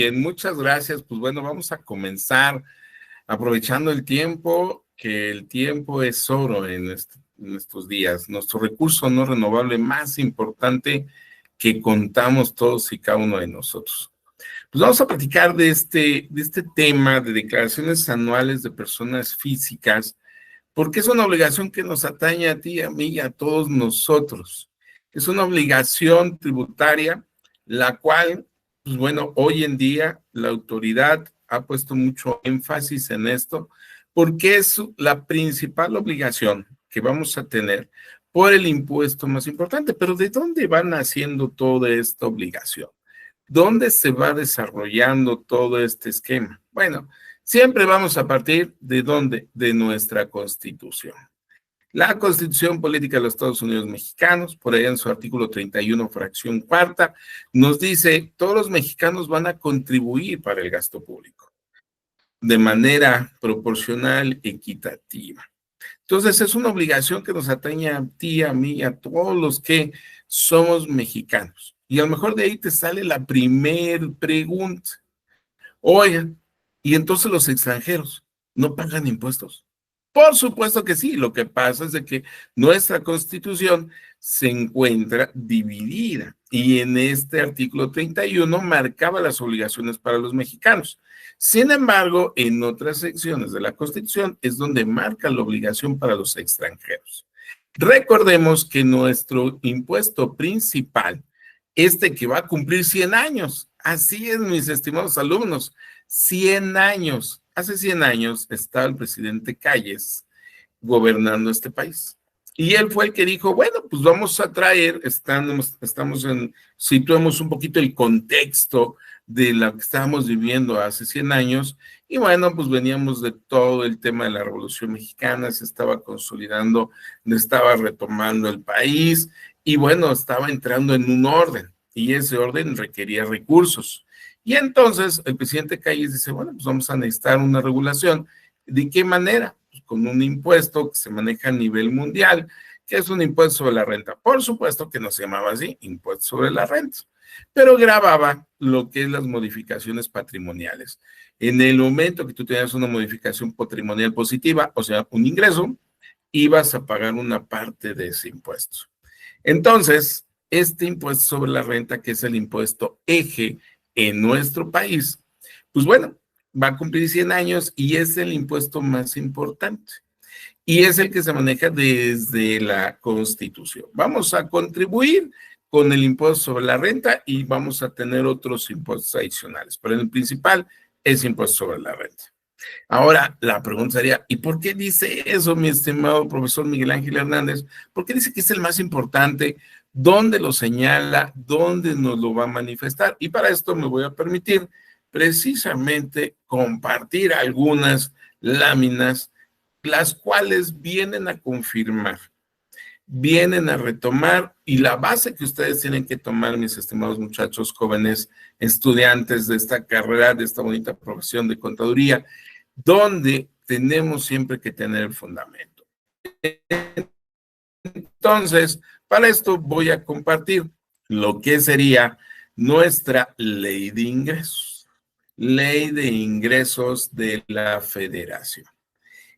Bien, muchas gracias. Pues bueno, vamos a comenzar aprovechando el tiempo, que el tiempo es oro en estos días, nuestro recurso no renovable más importante que contamos todos y cada uno de nosotros. Pues vamos a platicar de este tema de declaraciones anuales de personas físicas, porque es una obligación que nos atañe a ti, a mí y a todos nosotros. Es una obligación tributaria, la cual, pues bueno, hoy en día la autoridad ha puesto mucho énfasis en esto, porque es la principal obligación que vamos a tener por el impuesto más importante. Pero ¿de dónde va naciendo toda esta obligación? ¿Dónde se va desarrollando todo este esquema? Bueno, siempre vamos a partir de dónde, de nuestra Constitución. La Constitución Política de los Estados Unidos Mexicanos, por ahí en su artículo 31, fracción cuarta, nos dice, todos los mexicanos van a contribuir para el gasto público de manera proporcional, equitativa. Entonces, es una obligación que nos atañe a ti, a mí, a todos los que somos mexicanos. Y a lo mejor de ahí te sale la primer pregunta. Oigan, ¿y entonces los extranjeros no pagan impuestos? Por supuesto que sí, lo que pasa es de que nuestra Constitución se encuentra dividida y en este artículo 31 marcaba las obligaciones para los mexicanos. Sin embargo, en otras secciones de la Constitución es donde marca la obligación para los extranjeros. Recordemos que nuestro impuesto principal, que va a cumplir 100 años, así es, mis estimados alumnos, 100 años. Hace 100 años estaba el presidente Calles gobernando este país. Y él fue el que dijo, bueno, pues vamos a traer, situemos un poquito el contexto de lo que estábamos viviendo hace 100 años, y bueno, pues veníamos de todo el tema de la Revolución Mexicana, se estaba consolidando, estaba retomando el país, y bueno, estaba entrando en un orden, y ese orden requería recursos. Y entonces el presidente Calles dice, bueno, pues vamos a necesitar una regulación. ¿De qué manera? Pues con un impuesto que se maneja a nivel mundial, que es un impuesto sobre la renta. Por supuesto que no se llamaba así, impuesto sobre la renta, pero grababa lo que es las modificaciones patrimoniales. En el momento que tú tenías una modificación patrimonial positiva, o sea, un ingreso, ibas a pagar una parte de ese impuesto. Entonces, este impuesto sobre la renta, que es el impuesto eje en nuestro país, pues bueno, va a cumplir 100 años y es el impuesto más importante. Y es el que se maneja desde la Constitución. Vamos a contribuir con el impuesto sobre la renta y vamos a tener otros impuestos adicionales, pero el principal es impuesto sobre la renta. Ahora, la pregunta sería, ¿y por qué dice eso, mi estimado profesor Miguel Ángel Hernández? ¿Por qué dice que es el más importante? ¿Dónde lo señala? ¿Dónde nos lo va a manifestar? Y para esto me voy a permitir precisamente compartir algunas láminas, las cuales vienen a confirmar, vienen a retomar, y la base que ustedes tienen que tomar, mis estimados muchachos, jóvenes, estudiantes de esta carrera, de esta bonita profesión de contaduría, donde tenemos siempre que tener el fundamento. Entonces, para esto voy a compartir lo que sería nuestra ley de ingresos. Ley de ingresos de la Federación.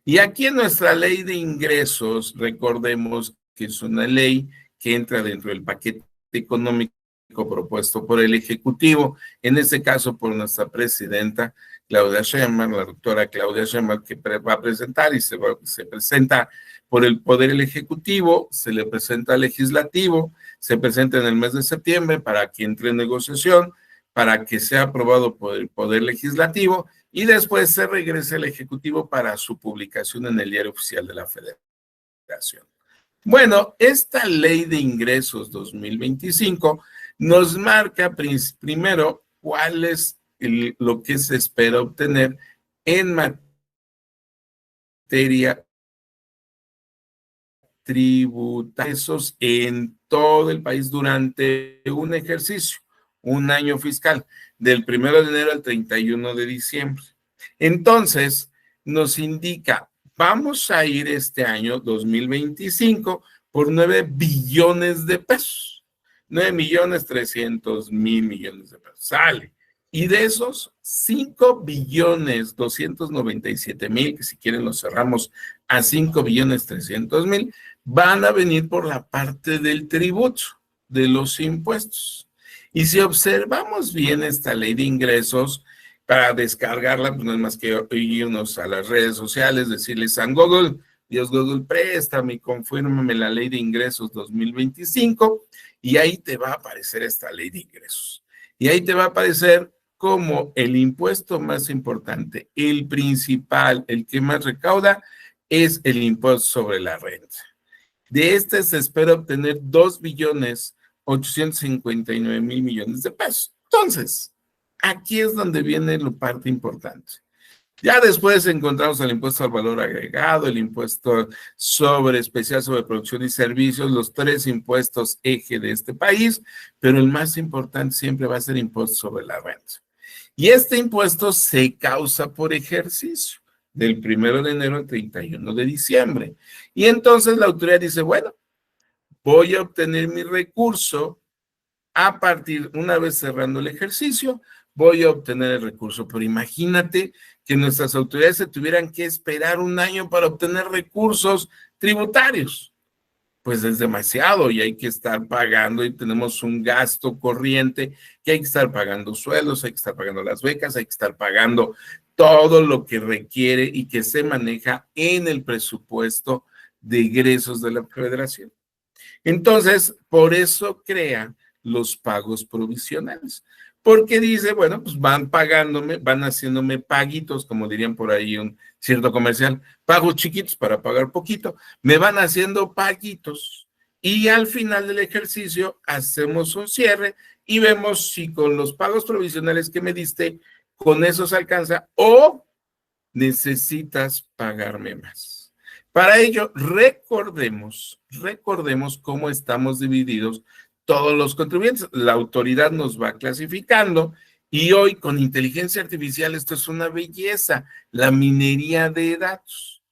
Y aquí en nuestra ley de ingresos, recordemos que es una ley que entra dentro del paquete económico propuesto por el Ejecutivo, en este caso por nuestra presidenta Claudia Sheinbaum, la doctora Claudia Sheinbaum, que va a presentar y se presenta por el Poder Ejecutivo, se le presenta al Legislativo, se presenta en el mes de septiembre para que entre en negociación, para que sea aprobado por el Poder Legislativo y después se regrese al Ejecutivo para su publicación en el Diario Oficial de la Federación. Bueno, esta Ley de Ingresos 2025 nos marca primero cuál es lo que se espera obtener en materia tributaria en todo el país durante un ejercicio, un año fiscal, del 1 de enero al 31 de diciembre. Entonces, nos indica, vamos a ir este año 2025 por 9 billones de pesos. 9.300.000 millones de pesos. Sale. Y de esos 5.297.000, que si quieren los cerramos a 5.300.000, van a venir por la parte del tributo, de los impuestos. Y si observamos bien esta ley de ingresos, para descargarla, pues no es más que irnos a las redes sociales, decirles a Google, Dios Google, préstame y confírmame la ley de ingresos 2025, y ahí te va a aparecer esta ley de ingresos. Y ahí te va a aparecer como el impuesto más importante, el principal, el que más recauda, es el impuesto sobre la renta. De este se espera obtener 2.859.000.000.000 de pesos. Entonces, aquí es donde viene la parte importante. Ya después encontramos el impuesto al valor agregado, el impuesto especial sobre producción y servicios, los tres impuestos eje de este país, pero el más importante siempre va a ser el impuesto sobre la renta. Y este impuesto se causa por ejercicio, del 1 de enero al 31 de diciembre. Y entonces la autoridad dice, bueno, voy a obtener mi recurso a partir, una vez cerrando el ejercicio, voy a obtener el recurso. Pero imagínate que nuestras autoridades se tuvieran que esperar un año para obtener recursos tributarios. Pues es demasiado y hay que estar pagando y tenemos un gasto corriente que hay que estar pagando sueldos, hay que estar pagando las becas, hay que estar pagando todo lo que requiere y que se maneja en el presupuesto de egresos de la Federación. Entonces, por eso crea los pagos provisionales, porque dice, bueno, pues van pagándome, van haciéndome paguitos, como dirían por ahí un cierto comercial, pagos chiquitos para pagar poquito, me van haciendo paguitos y al final del ejercicio hacemos un cierre y vemos si con los pagos provisionales que me diste, con eso se alcanza o necesitas pagarme más. Para ello, recordemos cómo estamos divididos todos los contribuyentes. La autoridad nos va clasificando y hoy con inteligencia artificial esto es una belleza, la minería de datos.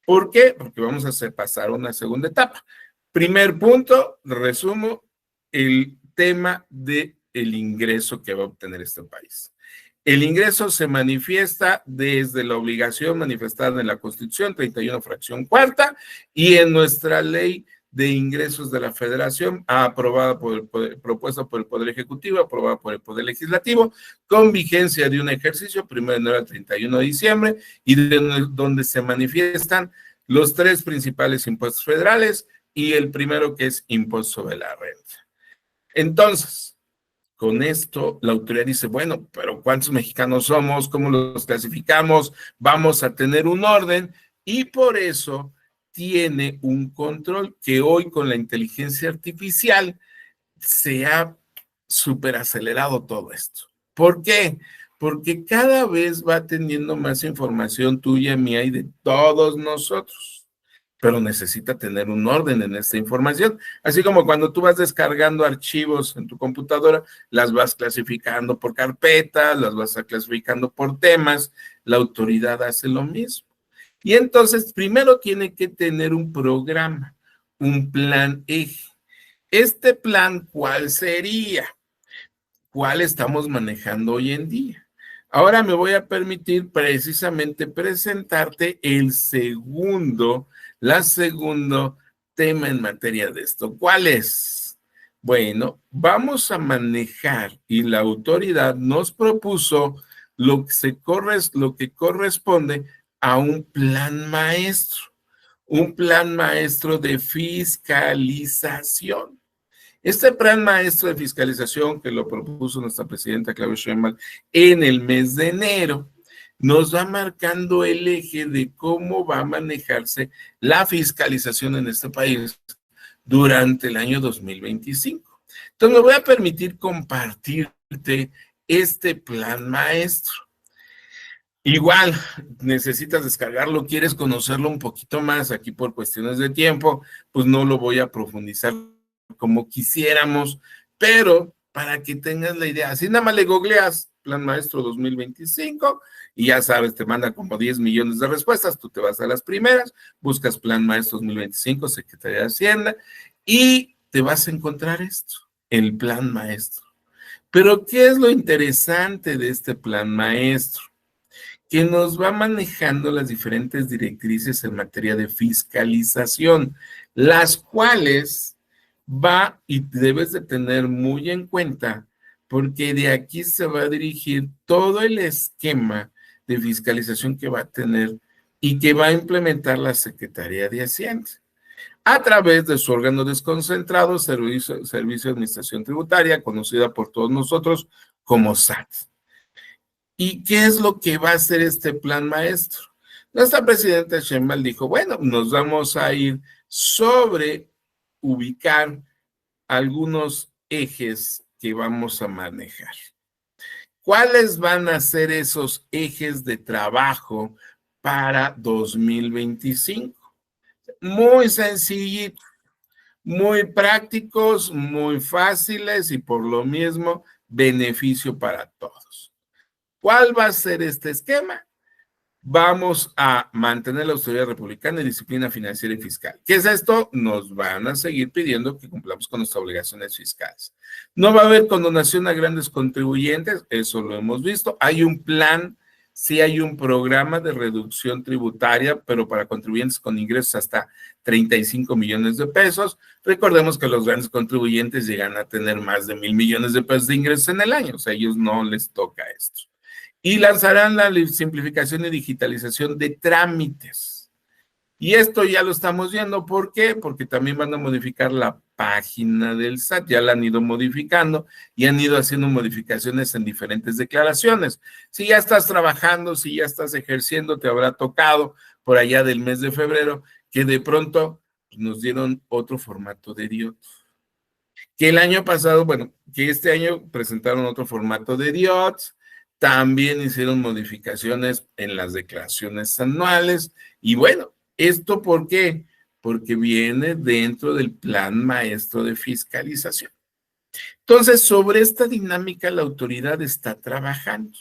¿Por qué? Porque vamos a hacer pasar una segunda etapa. Primer punto, resumo, el tema del ingreso que va a obtener este país. El ingreso se manifiesta desde la obligación manifestada en la Constitución, 31 fracción cuarta, y en nuestra ley de ingresos de la Federación, aprobada propuesta por el Poder Ejecutivo, aprobada por el Poder Legislativo, con vigencia de un ejercicio, 1 de enero al 31 de diciembre, y donde se manifiestan los tres principales impuestos federales y el primero que es impuesto sobre la renta. Entonces, con esto, la autoridad dice, bueno, pero ¿cuántos mexicanos somos? ¿Cómo los clasificamos? Vamos a tener un orden y por eso tiene un control que hoy con la inteligencia artificial se ha superacelerado todo esto. ¿Por qué? Porque cada vez va teniendo más información tuya, mía y de todos nosotros. Pero necesita tener un orden en esta información. Así como cuando tú vas descargando archivos en tu computadora, las vas clasificando por carpetas, las vas clasificando por temas, la autoridad hace lo mismo. Y entonces, primero tiene que tener un programa, un plan eje. Este plan, ¿cuál sería? ¿Cuál estamos manejando hoy en día? Ahora me voy a permitir precisamente presentarte la segundo tema en materia de esto. ¿Cuál es? Bueno, vamos a manejar y la autoridad nos propuso lo que corresponde a un plan maestro de fiscalización. Este plan maestro de fiscalización que lo propuso nuestra presidenta Claudia Sheinbaum en el mes de enero, nos va marcando el eje de cómo va a manejarse la fiscalización en este país durante el año 2025. Entonces me voy a permitir compartirte este plan maestro. Igual, necesitas descargarlo, quieres conocerlo un poquito más, aquí por cuestiones de tiempo, pues no lo voy a profundizar como quisiéramos, pero para que tengas la idea, así nada más le googleas Plan Maestro 2025 y ya sabes, te manda como 10 millones de respuestas, tú te vas a las primeras, buscas Plan Maestro 2025, Secretaría de Hacienda, y te vas a encontrar esto, el Plan Maestro. Pero, ¿qué es lo interesante de este plan maestro? Que nos va manejando las diferentes directrices en materia de fiscalización, las cuales va y debes de tener muy en cuenta, porque de aquí se va a dirigir todo el esquema de fiscalización que va a tener y que va a implementar la Secretaría de Hacienda a través de su órgano desconcentrado, Servicio de Administración Tributaria, conocida por todos nosotros como SAT. ¿Y qué es lo que va a hacer este plan maestro? Nuestra presidenta Sheinbaum dijo, bueno, nos vamos a ir sobre ubicar algunos ejes que vamos a manejar. ¿Cuáles van a ser esos ejes de trabajo para 2025? Muy sencillito, muy prácticos, muy fáciles y por lo mismo beneficio para todos. ¿Cuál va a ser este esquema? Vamos a mantener la austeridad republicana y disciplina financiera y fiscal. ¿Qué es esto? Nos van a seguir pidiendo que cumplamos con nuestras obligaciones fiscales. No va a haber condonación a grandes contribuyentes, eso lo hemos visto. Hay un plan, sí hay un programa de reducción tributaria, pero para contribuyentes con ingresos hasta 35 millones de pesos. Recordemos que los grandes contribuyentes llegan a tener más de 1,000 millones de pesos de ingresos en el año, o sea, a ellos no les toca esto. Y lanzarán la simplificación y digitalización de trámites. Y esto ya lo estamos viendo, ¿por qué? Porque también van a modificar la página del SAT, ya la han ido modificando y han ido haciendo modificaciones en diferentes declaraciones. Si ya estás trabajando, si ya estás ejerciendo, te habrá tocado por allá del mes de febrero que de pronto nos dieron otro formato de DIOT. Que el año pasado, bueno, que este año presentaron otro formato de DIOT. También hicieron modificaciones en las declaraciones anuales. Y bueno, ¿esto por qué? Porque viene dentro del plan maestro de fiscalización. Entonces, sobre esta dinámica la autoridad está trabajando.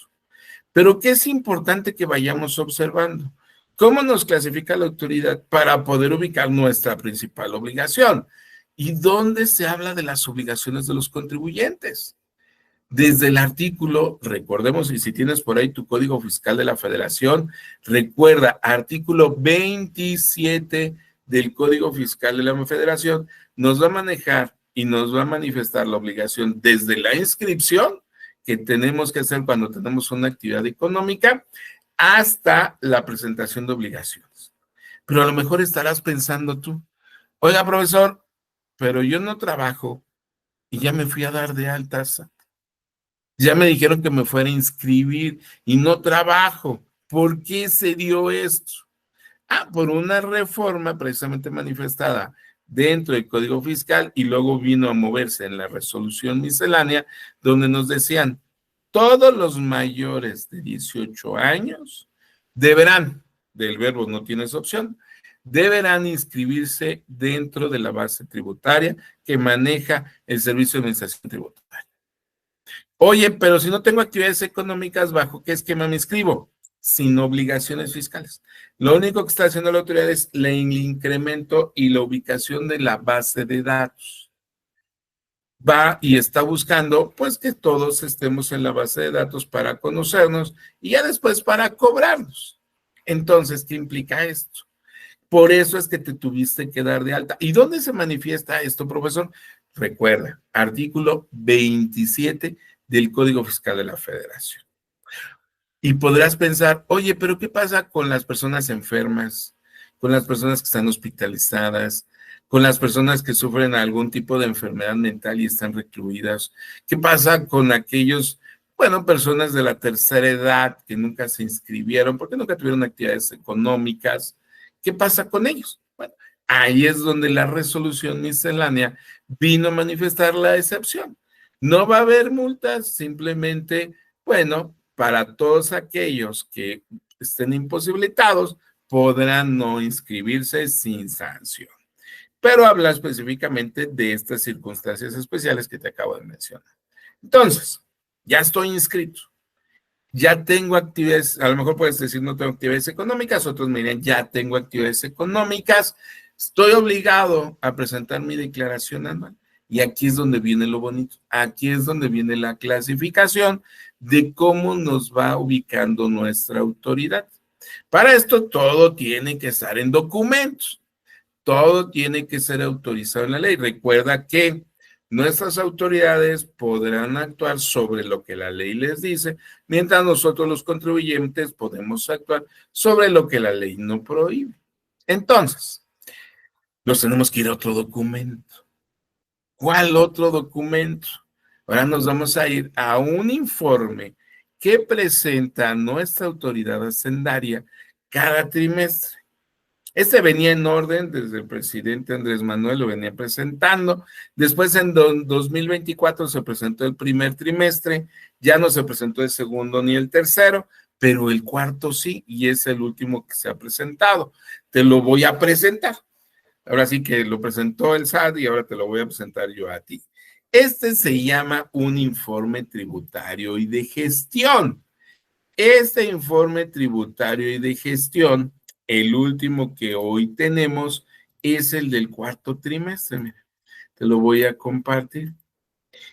Pero ¿qué es importante que vayamos observando? ¿Cómo nos clasifica la autoridad para poder ubicar nuestra principal obligación? ¿Y dónde se habla de las obligaciones de los contribuyentes? Desde el artículo, recordemos, y si tienes por ahí tu Código Fiscal de la Federación, recuerda, artículo 27 del Código Fiscal de la Federación, nos va a manejar y nos va a manifestar la obligación desde la inscripción que tenemos que hacer cuando tenemos una actividad económica hasta la presentación de obligaciones. Pero a lo mejor estarás pensando tú, oiga, profesor, pero yo no trabajo y ya me fui a dar de altas. Ya me dijeron que me fuera a inscribir y no trabajo. ¿Por qué se dio esto? Por una reforma precisamente manifestada dentro del Código Fiscal y luego vino a moverse en la resolución miscelánea donde nos decían, todos los mayores de 18 años deberán, del verbo no tienes opción, deberán inscribirse dentro de la base tributaria que maneja el Servicio de Administración Tributaria. Oye, pero si no tengo actividades económicas, ¿bajo qué esquema me inscribo? Sin obligaciones fiscales. Lo único que está haciendo la autoridad es el incremento y la ubicación de la base de datos. Va y está buscando, pues, que todos estemos en la base de datos para conocernos y ya después para cobrarnos. Entonces, ¿qué implica esto? Por eso es que te tuviste que dar de alta. ¿Y dónde se manifiesta esto, profesor? Recuerda, artículo 27 del Código Fiscal de la Federación. Y podrás pensar, oye, pero ¿qué pasa con las personas enfermas, con las personas que están hospitalizadas, con las personas que sufren algún tipo de enfermedad mental y están recluidas? ¿Qué pasa con aquellos, bueno, personas de la tercera edad que nunca se inscribieron porque nunca tuvieron actividades económicas? ¿Qué pasa con ellos? Bueno, ahí es donde la resolución miscelánea vino a manifestar la excepción. No va a haber multas, simplemente, bueno, para todos aquellos que estén imposibilitados, podrán no inscribirse sin sanción. Pero habla específicamente de estas circunstancias especiales que te acabo de mencionar. Entonces, ya estoy inscrito. Ya tengo actividades, a lo mejor puedes decir no tengo actividades económicas, otros me dirán ya tengo actividades económicas, estoy obligado a presentar mi declaración anual. Y aquí es donde viene lo bonito. Aquí es donde viene la clasificación de cómo nos va ubicando nuestra autoridad. Para esto todo tiene que estar en documentos. Todo tiene que ser autorizado en la ley. Recuerda que nuestras autoridades podrán actuar sobre lo que la ley les dice, mientras nosotros los contribuyentes podemos actuar sobre lo que la ley no prohíbe. Entonces, nos tenemos que ir a otro documento. ¿Cuál otro documento? Ahora nos vamos a ir a un informe que presenta nuestra autoridad hacendaria cada trimestre. Este venía en orden desde el presidente Andrés Manuel, lo venía presentando. Después en 2024 se presentó el primer trimestre, ya no se presentó el segundo ni el tercero, pero el cuarto sí, y es el último que se ha presentado. Te lo voy a presentar. Ahora sí que lo presentó el SAT y ahora te lo voy a presentar yo a ti. Este se llama un informe tributario y de gestión. Este informe tributario y de gestión, el último que hoy tenemos, es el del cuarto trimestre. Mira, te lo voy a compartir.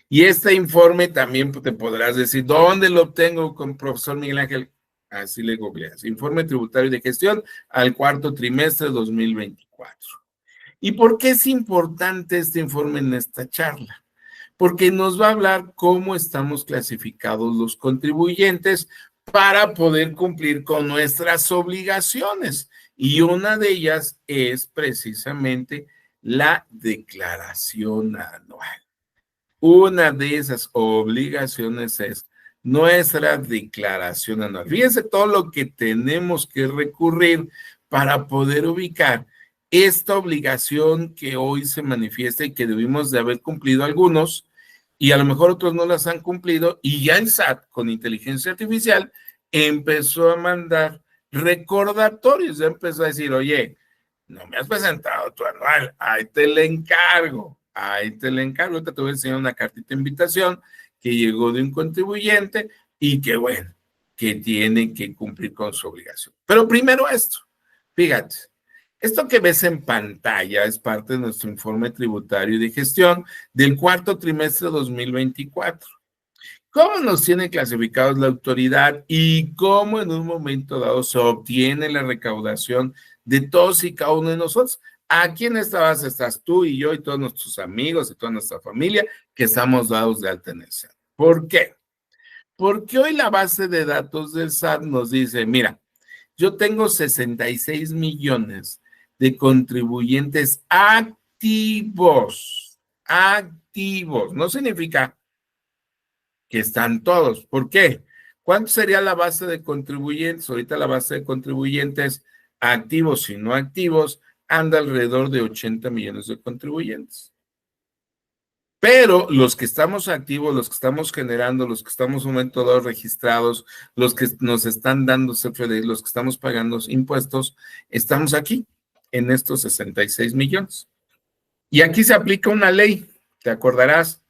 Y este informe también te podrás decir, ¿dónde lo obtengo con profesor Miguel Ángel? Así le googleas. Informe tributario y de gestión al cuarto trimestre 2024. ¿Y por qué es importante este informe en esta charla? Porque nos va a hablar cómo estamos clasificados los contribuyentes para poder cumplir con nuestras obligaciones. Y una de ellas es precisamente la declaración anual. Una de esas obligaciones es nuestra declaración anual. Fíjense todo lo que tenemos que recurrir para poder ubicar esta obligación que hoy se manifiesta y que debimos de haber cumplido algunos, y a lo mejor otros no las han cumplido, y ya el SAT con inteligencia artificial empezó a mandar recordatorios, ya empezó a decir, oye, no me has presentado tu anual, ahí te le encargo, ahorita te voy a enseñar una cartita de invitación que llegó de un contribuyente y que bueno, que tiene que cumplir con su obligación. Pero primero esto, fíjate, esto que ves en pantalla es parte de nuestro informe tributario y de gestión del cuarto trimestre de 2024. ¿Cómo nos tiene clasificados la autoridad y cómo en un momento dado se obtiene la recaudación de todos y cada uno de nosotros? Aquí en esta base estás tú y yo y todos nuestros amigos y toda nuestra familia que estamos dados de alta en el SAT. ¿Por qué? Porque hoy la base de datos del SAT nos dice, mira, yo tengo 66 millones de contribuyentes activos, no significa que están todos. ¿Por qué? ¿Cuánto sería la base de contribuyentes? Ahorita la base de contribuyentes activos y no activos anda alrededor de 80 millones de contribuyentes. Pero los que estamos activos, los que estamos generando, los que estamos en un momento dado registrados, los que nos están dando CFDI, los que estamos pagando impuestos, estamos aquí en estos 66 millones. Y aquí se aplica una ley, te acordarás,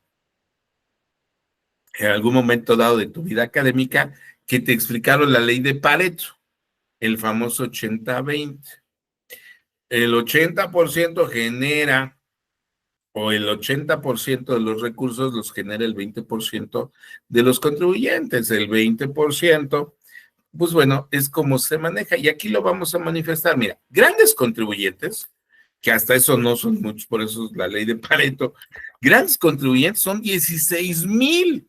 en algún momento dado de tu vida académica, que te explicaron la ley de Pareto, el famoso 80-20. El 80% genera, o el 80% de los recursos los genera el 20% de los contribuyentes. El 20%, pues bueno, es como se maneja. Y aquí lo vamos a manifestar. Mira, grandes contribuyentes, que hasta eso no son muchos, por eso es la ley de Pareto, grandes contribuyentes son 16,000.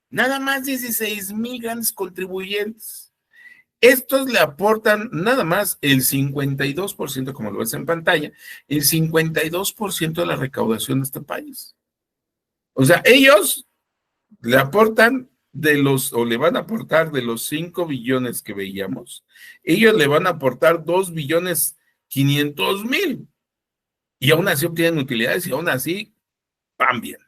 Nada más 16,000 grandes contribuyentes. Estos le aportan nada más el 52%, como lo ves en pantalla, el 52% de la recaudación de este país. O sea, ellos le aportan o le van a aportar de los 5 billones que veíamos, ellos le van a aportar 2,500,000,000. Y aún así obtienen utilidades y aún así van bien.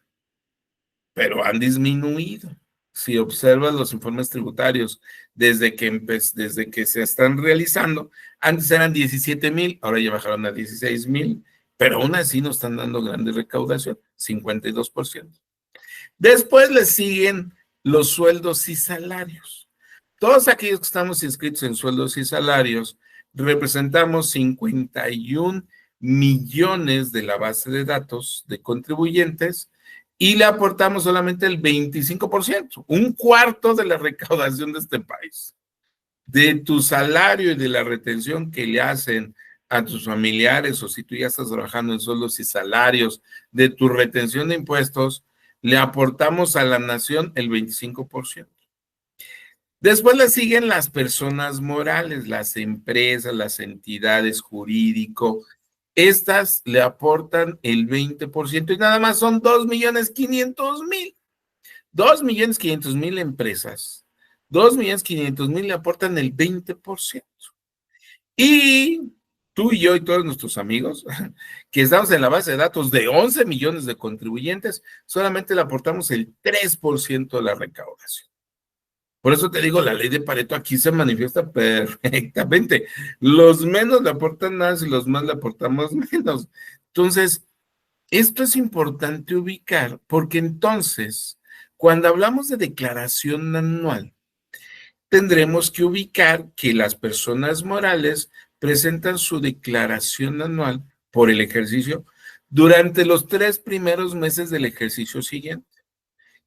Pero han disminuido. Si observas los informes tributarios desde que se están realizando, antes eran 17,000, ahora ya bajaron a 16,000, pero aún así nos están dando grande recaudación, 52%. Después le siguen los sueldos y salarios. Todos aquellos que estamos inscritos en sueldos y salarios representamos 51 millones de la base de datos de contribuyentes y le aportamos solamente el 25%, un cuarto de la recaudación de este país. De tu salario y de la retención que le hacen a tus familiares, o si tú ya estás trabajando en sueldos y salarios, de tu retención de impuestos, le aportamos a la nación el 25%. Después le siguen las personas morales, las empresas, las entidades jurídico. Estas le aportan el 20% y nada más son 2.500.000. 2.500.000 empresas. 2.500.000 le aportan el 20%. Y tú y yo y todos nuestros amigos que estamos en la base de datos de 11 millones de contribuyentes, solamente le aportamos el 3% de la recaudación. Por eso te digo, la ley de Pareto aquí se manifiesta perfectamente. Los menos le aportan más y los más le aportamos menos. Entonces, esto es importante ubicar porque entonces, cuando hablamos de declaración anual, tendremos que ubicar que las personas morales presentan su declaración anual por el ejercicio durante los 3 primeros meses del ejercicio siguiente.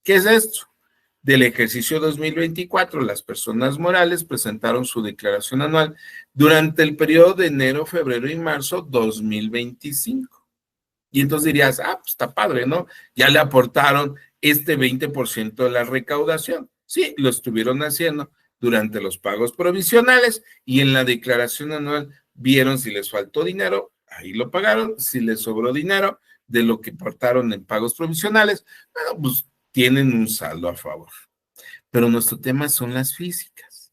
¿Qué es esto? Del ejercicio 2024, las personas morales presentaron su declaración anual durante el periodo de enero, febrero y marzo 2025. Y entonces dirías, pues está padre, ¿no? Ya le aportaron este 20% de la recaudación. Sí, lo estuvieron haciendo durante los pagos provisionales y en la declaración anual vieron si les faltó dinero, ahí lo pagaron, si les sobró dinero de lo que aportaron en pagos provisionales, bueno, pues tienen un saldo a favor. Pero nuestro tema son las físicas.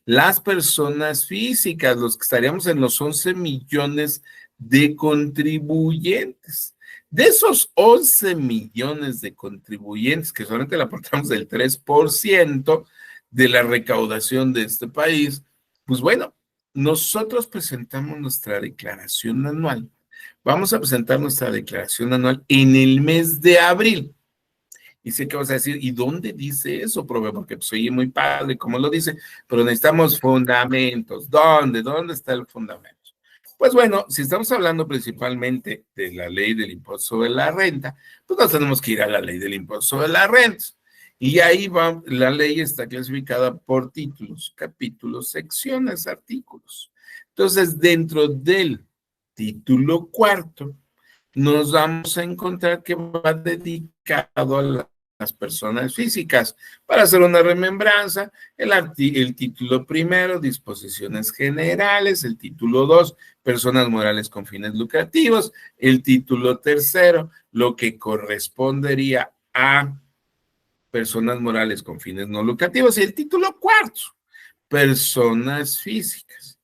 Las personas físicas, los que estaríamos en los 11 millones de contribuyentes. De esos 11 millones de contribuyentes, que solamente le aportamos el 3% de la recaudación de este país, pues bueno, nosotros presentamos nuestra declaración anual. Vamos a presentar nuestra declaración anual en el mes de abril. Y sé que vas a decir, ¿y dónde dice eso, profe? Porque pues oye muy padre, como lo dice, pero necesitamos fundamentos. ¿Dónde está el fundamento? Pues bueno, si estamos hablando principalmente de la ley del impuesto sobre la renta, pues nos tenemos que ir a la ley del impuesto sobre la renta. Y ahí va, la ley está clasificada por títulos, capítulos, secciones, artículos. Entonces, dentro del título cuarto, nos vamos a encontrar que va dedicado a las personas físicas. Para hacer una remembranza, el título primero, disposiciones generales, el título 2, personas morales con fines lucrativos, el título tercero, lo que correspondería a personas morales con fines no lucrativos, y el título cuarto, personas físicas.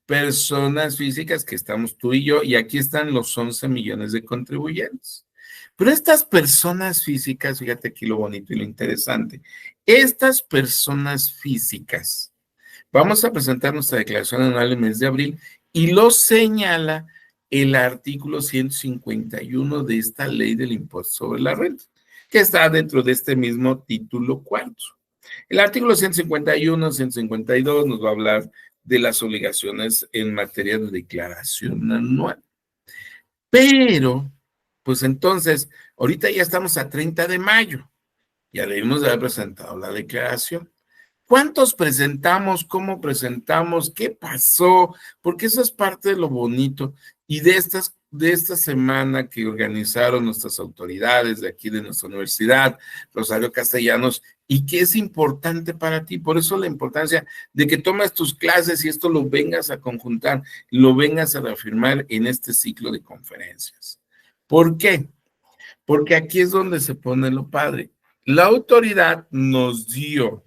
Personas físicas que estamos tú y yo, y aquí están los 11 millones de contribuyentes. Pero estas personas físicas, fíjate aquí lo bonito y lo interesante, estas personas físicas, vamos a presentar nuestra declaración anual en el mes de abril y lo señala el artículo 151 de esta ley del impuesto sobre la renta, que está dentro de este mismo título cuarto. El artículo 151, 152 nos va a hablar de las obligaciones en materia de declaración anual. Pero, pues entonces, ahorita ya estamos a 30 de mayo, ya debimos de haber presentado la declaración. ¿Cuántos presentamos? ¿Cómo presentamos? ¿Qué pasó? Porque eso es parte de lo bonito. Y de esta semana que organizaron nuestras autoridades de aquí de nuestra universidad, Rosario Castellanos, y que es importante para ti. Por eso la importancia de que tomes tus clases y esto lo vengas a conjuntar, lo vengas a reafirmar en este ciclo de conferencias. ¿Por qué? Porque aquí es donde se pone lo padre. La autoridad nos dio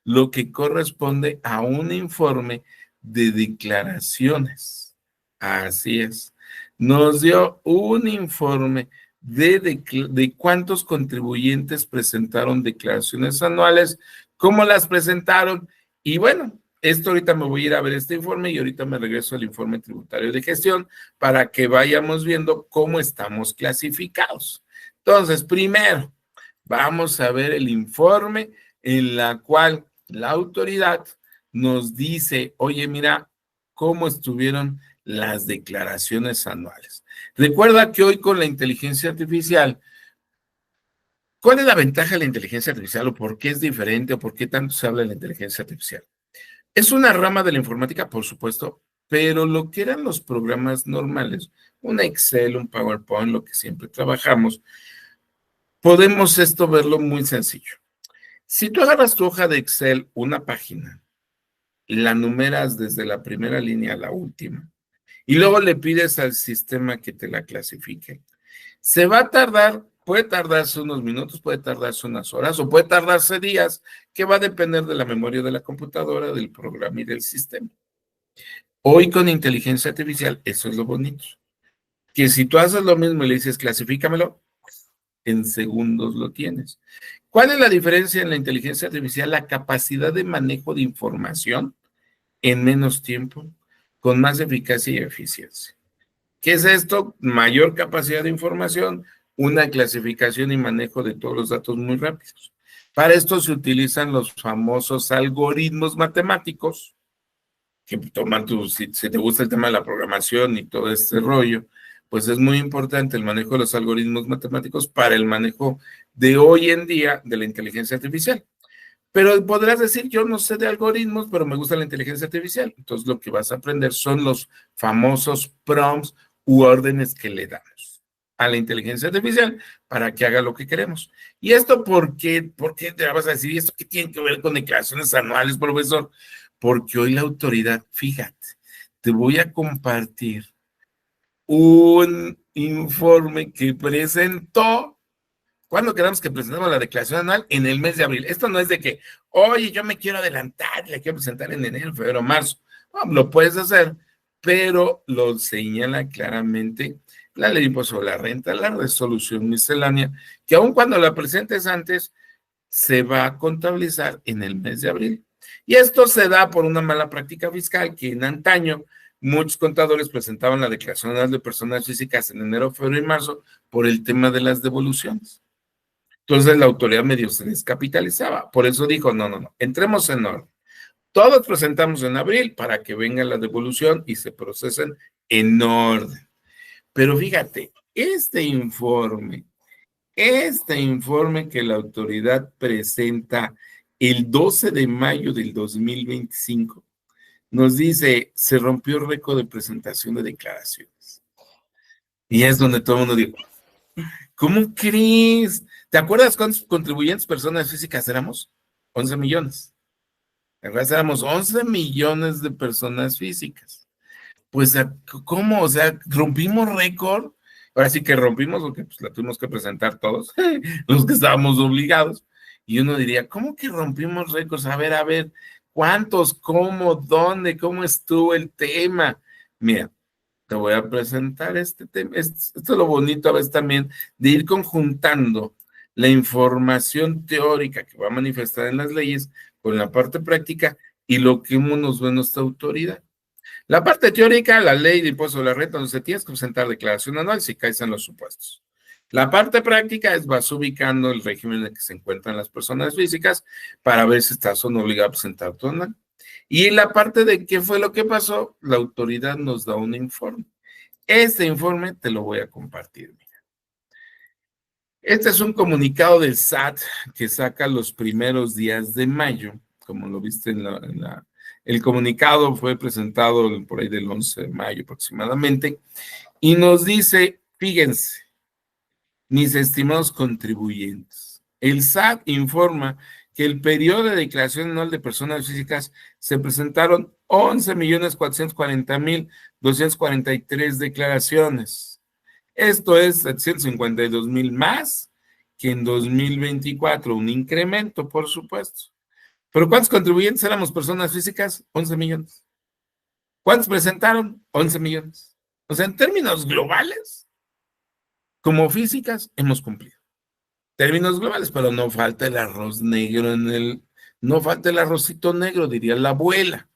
lo que corresponde a un informe de declaraciones. Así es. Nos dio un informe de cuántos contribuyentes presentaron declaraciones anuales, cómo las presentaron. Y bueno, esto ahorita me voy a ir a ver este informe y ahorita me regreso al informe tributario de gestión para que vayamos viendo cómo estamos clasificados. Entonces, primero, vamos a ver el informe en la cual la autoridad nos dice, oye, mira, cómo estuvieron las declaraciones anuales. Recuerda que hoy con la inteligencia artificial, ¿cuál es la ventaja de la inteligencia artificial o por qué es diferente o por qué tanto se habla de la inteligencia artificial? Es una rama de la informática, por supuesto, pero lo que eran los programas normales, un Excel, un PowerPoint, lo que siempre trabajamos, podemos esto verlo muy sencillo. Si tú agarras tu hoja de Excel, una página, y la numeras desde la primera línea a la última, y luego le pides al sistema que te la clasifique, se va a tardar, puede tardarse unos minutos, puede tardarse unas horas o puede tardarse días, que va a depender de la memoria de la computadora, del programa y del sistema. Hoy con inteligencia artificial, eso es lo bonito, que si tú haces lo mismo y le dices clasifícamelo, en segundos lo tienes. ¿Cuál es la diferencia en la inteligencia artificial? La capacidad de manejo de información en menos tiempo, con más eficacia y eficiencia. ¿Qué es esto? Mayor capacidad de información, una clasificación y manejo de todos los datos muy rápidos. Para esto se utilizan los famosos algoritmos matemáticos, que toman si te gusta el tema de la programación y todo este rollo, pues es muy importante el manejo de los algoritmos matemáticos para el manejo de hoy en día de la inteligencia artificial. Pero podrás decir, yo no sé de algoritmos, pero me gusta la inteligencia artificial. Entonces lo que vas a aprender son los famosos prompts u órdenes que le damos a la inteligencia artificial para que haga lo que queremos. ¿Y esto por qué te vas a decir? ¿Y esto qué tiene que ver con declaraciones anuales, profesor? Porque hoy la autoridad, fíjate, te voy a compartir un informe que presentó. ¿Cuándo quedamos que presentamos la declaración anual? En el mes de abril. Esto no es de que, oye, yo me quiero adelantar, la quiero presentar en enero, febrero, marzo. No, lo puedes hacer, pero lo señala claramente la ley de impuesto sobre la renta, la resolución miscelánea, que aun cuando la presentes antes, se va a contabilizar en el mes de abril. Y esto se da por una mala práctica fiscal que en antaño muchos contadores presentaban la declaración anual de personas físicas en enero, febrero y marzo por el tema de las devoluciones. Entonces la autoridad medio se descapitalizaba. Por eso dijo, no, entremos en orden. Todos presentamos en abril para que venga la devolución y se procesen en orden. Pero fíjate, este informe que la autoridad presenta el 12 de mayo del 2025, nos dice, se rompió el récord de presentación de declaraciones. Y es donde todo el mundo dijo, ¿cómo crees? ¿Te acuerdas cuántos contribuyentes personas físicas éramos? 11 millones. ¿Te acuerdas? Éramos 11 millones de personas físicas. Pues, ¿cómo? O sea, rompimos récord. Ahora sí que rompimos porque pues, la tuvimos que presentar todos, los que estábamos obligados. Y uno diría, ¿cómo que rompimos récords? A ver, ¿cuántos? ¿Cómo? ¿Dónde? ¿Cómo estuvo el tema? Mira, te voy a presentar este tema. Esto es lo bonito a veces también de ir conjuntando la información teórica que va a manifestar en las leyes con la parte práctica y lo que uno nos ve en nuestra autoridad. La parte teórica, la ley de impuesto a la renta, donde se tienes que presentar declaración anual si caes en los supuestos. La parte práctica es vas ubicando el régimen en el que se encuentran las personas físicas para ver si estás o no obligado a presentar tu anual. Y en la parte de qué fue lo que pasó, la autoridad nos da un informe. Este informe te lo voy a compartir. Mira. Este es un comunicado del SAT que saca los primeros días de mayo, como lo viste el comunicado fue presentado por ahí del 11 de mayo aproximadamente, y nos dice, fíjense, mis estimados contribuyentes, el SAT informa que el periodo de declaración anual de personas físicas se presentaron 11.440.243 declaraciones. Esto es 752,000 más que en 2024, un incremento, por supuesto. ¿Pero cuántos contribuyentes éramos personas físicas? 11 millones. ¿Cuántos presentaron? 11 millones. O sea, en términos globales, como físicas, hemos cumplido. Términos globales, pero no falta el arroz negro no falta el arrocito negro, diría la abuela.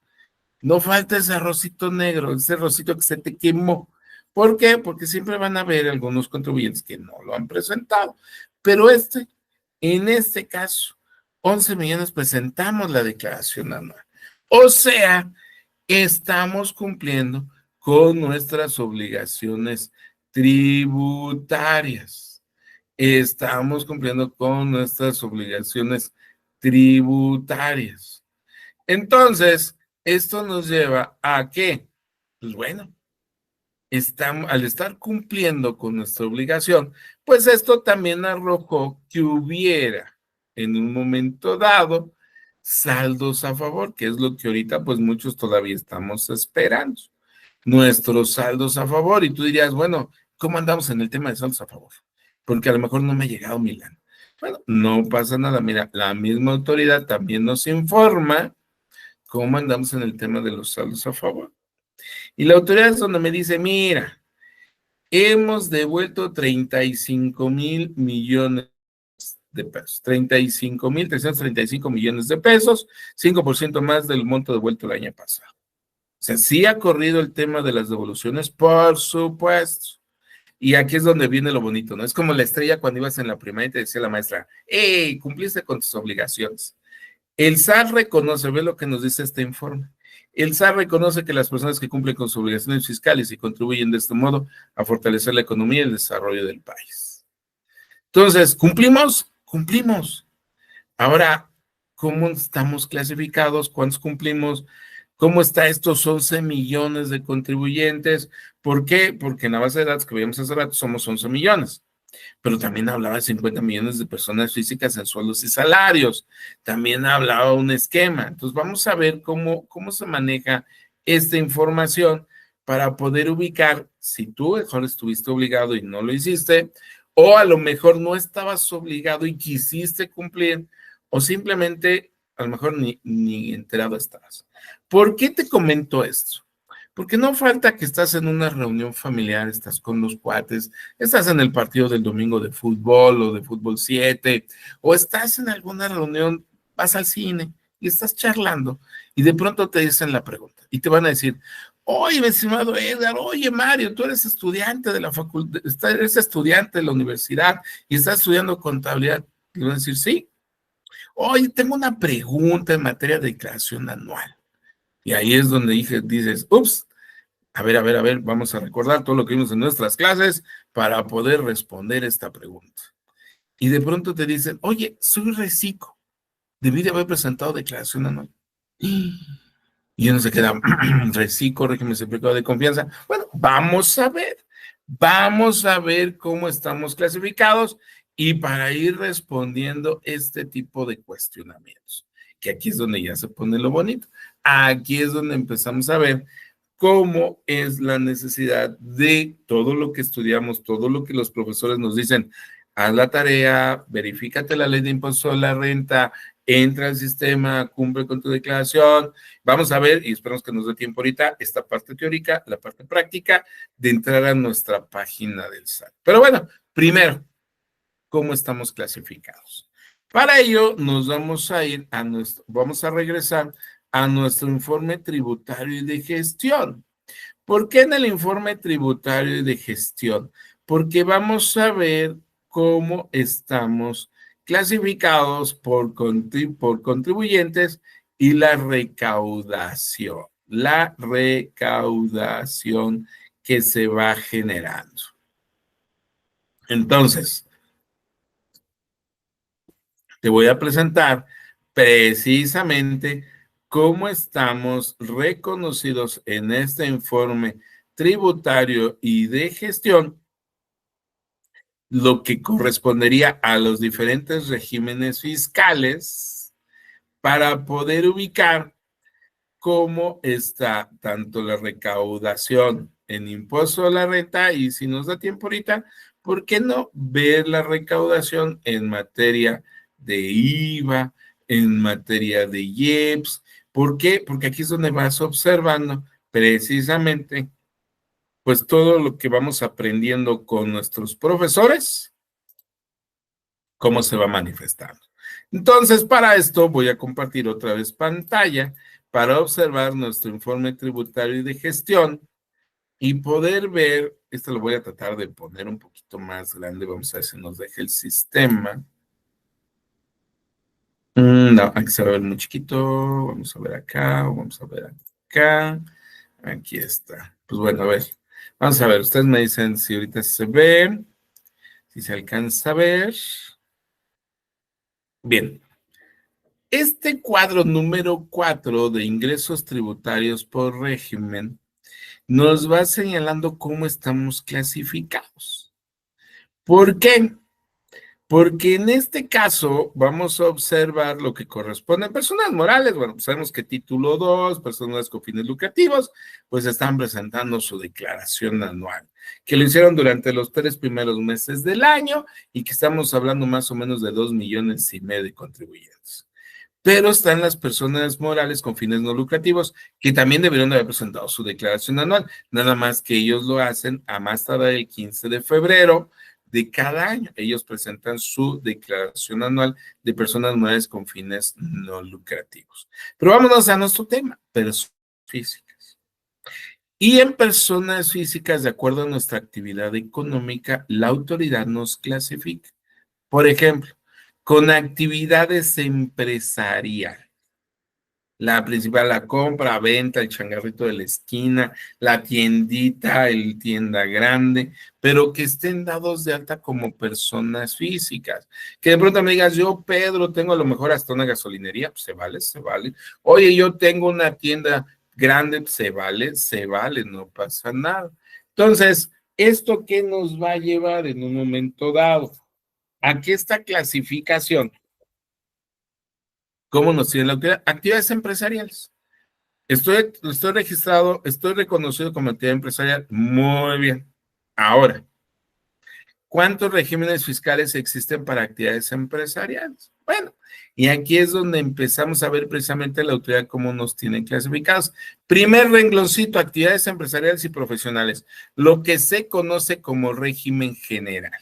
No falta ese arrocito negro, ese arrocito que se te quemó. ¿Por qué? Porque siempre van a haber algunos contribuyentes que no lo han presentado. Pero en este caso, 11 millones presentamos la declaración anual. O sea, estamos cumpliendo con nuestras obligaciones tributarias. Estamos cumpliendo con nuestras obligaciones tributarias. Entonces, esto nos lleva a que, pues bueno, al estar cumpliendo con nuestra obligación, pues esto también arrojó que hubiera en un momento dado saldos a favor, que es lo que ahorita pues muchos todavía estamos esperando, nuestros saldos a favor. Y tú dirías, bueno, ¿cómo andamos en el tema de saldos a favor? Porque a lo mejor no me ha llegado Milán. Bueno, no pasa nada. Mira, la misma autoridad también nos informa cómo andamos en el tema de los saldos a favor. Y la autoridad es donde me dice, mira, hemos devuelto 35,000 millones de pesos, 35,335 millones de pesos, 5% más del monto devuelto el año pasado. O sea, sí ha corrido el tema de las devoluciones, por supuesto. Y aquí es donde viene lo bonito, ¿no? Es como la estrella cuando ibas en la primaria y te decía la maestra, ¡hey, cumpliste con tus obligaciones! El SAT reconoce, ve lo que nos dice este informe. El SAT reconoce que las personas que cumplen con sus obligaciones fiscales y contribuyen de este modo a fortalecer la economía y el desarrollo del país. Entonces, ¿cumplimos? Cumplimos. Ahora, ¿cómo estamos clasificados? ¿Cuántos cumplimos? ¿Cómo está estos 11 millones de contribuyentes? ¿Por qué? Porque en la base de datos que veíamos hace rato somos 11 millones. Pero también hablaba de 50 millones de personas físicas en sueldos y salarios. También hablaba un esquema. Entonces vamos a ver cómo se maneja esta información para poder ubicar si tú mejor estuviste obligado y no lo hiciste, o a lo mejor no estabas obligado y quisiste cumplir, o simplemente a lo mejor ni enterado estabas. ¿Por qué te comento esto? Porque no falta que estás en una reunión familiar, estás con los cuates, estás en el partido del domingo de fútbol o de fútbol 7, o estás en alguna reunión, vas al cine y estás charlando y de pronto te dicen la pregunta y te van a decir, oye, mi estimado Edgar, oye, Mario, tú eres estudiante de la facultad, eres estudiante de la universidad y estás estudiando contabilidad. Y van a decir, sí. Oye, tengo una pregunta en materia de declaración anual. Y ahí es donde dices, ups, a ver, vamos a recordar todo lo que vimos en nuestras clases para poder responder esta pregunta. Y de pronto te dicen, oye, soy reciclo, debí de haber presentado declaración anual. Y uno se queda, reciclo, régimen simplificado de confianza. Bueno, vamos a ver cómo estamos clasificados y para ir respondiendo este tipo de cuestionamientos, que aquí es donde ya se pone lo bonito. Aquí es donde empezamos a ver cómo es la necesidad de todo lo que estudiamos, todo lo que los profesores nos dicen. Haz la tarea, verifícate la ley de impuesto a la renta, entra al sistema, cumple con tu declaración. Vamos a ver, y esperamos que nos dé tiempo ahorita, esta parte teórica, la parte práctica, de entrar a nuestra página del SAT. Pero bueno, primero, ¿cómo estamos clasificados? Para ello, nos vamos a ir vamos a regresar a nuestro informe tributario y de gestión. ¿Por qué en el informe tributario y de gestión? Porque vamos a ver cómo estamos clasificados por contribuyentes y la recaudación que se va generando. Entonces, te voy a presentar precisamente cómo estamos reconocidos en este informe tributario y de gestión, lo que correspondería a los diferentes regímenes fiscales para poder ubicar cómo está tanto la recaudación en impuesto a la renta y si nos da tiempo ahorita, ¿por qué no ver la recaudación en materia de IVA, en materia de IEPS? ¿Por qué? Porque aquí es donde vas observando precisamente pues todo lo que vamos aprendiendo con nuestros profesores, cómo se va manifestando. Entonces, para esto voy a compartir otra vez pantalla para observar nuestro informe tributario y de gestión y poder ver, esto lo voy a tratar de poner un poquito más grande, vamos a ver si nos deja el sistema. No, aquí se va a ver muy chiquito, vamos a ver acá, vamos a ver acá. Aquí está. Pues bueno, a ver. Vamos a ver, ustedes me dicen si ahorita se ve, si se alcanza a ver. Bien. Este cuadro número 4 de ingresos tributarios por régimen nos va señalando cómo estamos clasificados. ¿Por qué? Porque en este caso vamos a observar lo que corresponde a personas morales. Bueno, pues sabemos que título 2, personas con fines lucrativos, pues están presentando su declaración anual, que lo hicieron durante los 3 primeros meses del año y que estamos hablando más o menos de 2,5 millones de contribuyentes. Pero están las personas morales con fines no lucrativos que también debieron de haber presentado su declaración anual, nada más que ellos lo hacen a más tardar el 15 de febrero de cada año. Ellos presentan su declaración anual de personas morales con fines no lucrativos. Pero vámonos a nuestro tema, personas físicas. Y en personas físicas, de acuerdo a nuestra actividad económica, la autoridad nos clasifica. Por ejemplo, con actividades empresariales. La principal, la compra, venta, el changarrito de la esquina, la tiendita, el tienda grande, pero que estén dados de alta como personas físicas. Que de pronto me digas, yo, Pedro, tengo a lo mejor hasta una gasolinería, pues se vale, se vale. Oye, yo tengo una tienda grande, pues se vale, no pasa nada. Entonces, ¿esto qué nos va a llevar en un momento dado? A que esta clasificación, ¿cómo nos tiene la autoridad? Actividades empresariales. Estoy registrado, estoy reconocido como actividad empresarial. Muy bien. Ahora, ¿cuántos regímenes fiscales existen para actividades empresariales? Bueno, y aquí es donde empezamos a ver precisamente la autoridad cómo nos tienen clasificados. Primer rengloncito, actividades empresariales y profesionales, lo que se conoce como régimen general.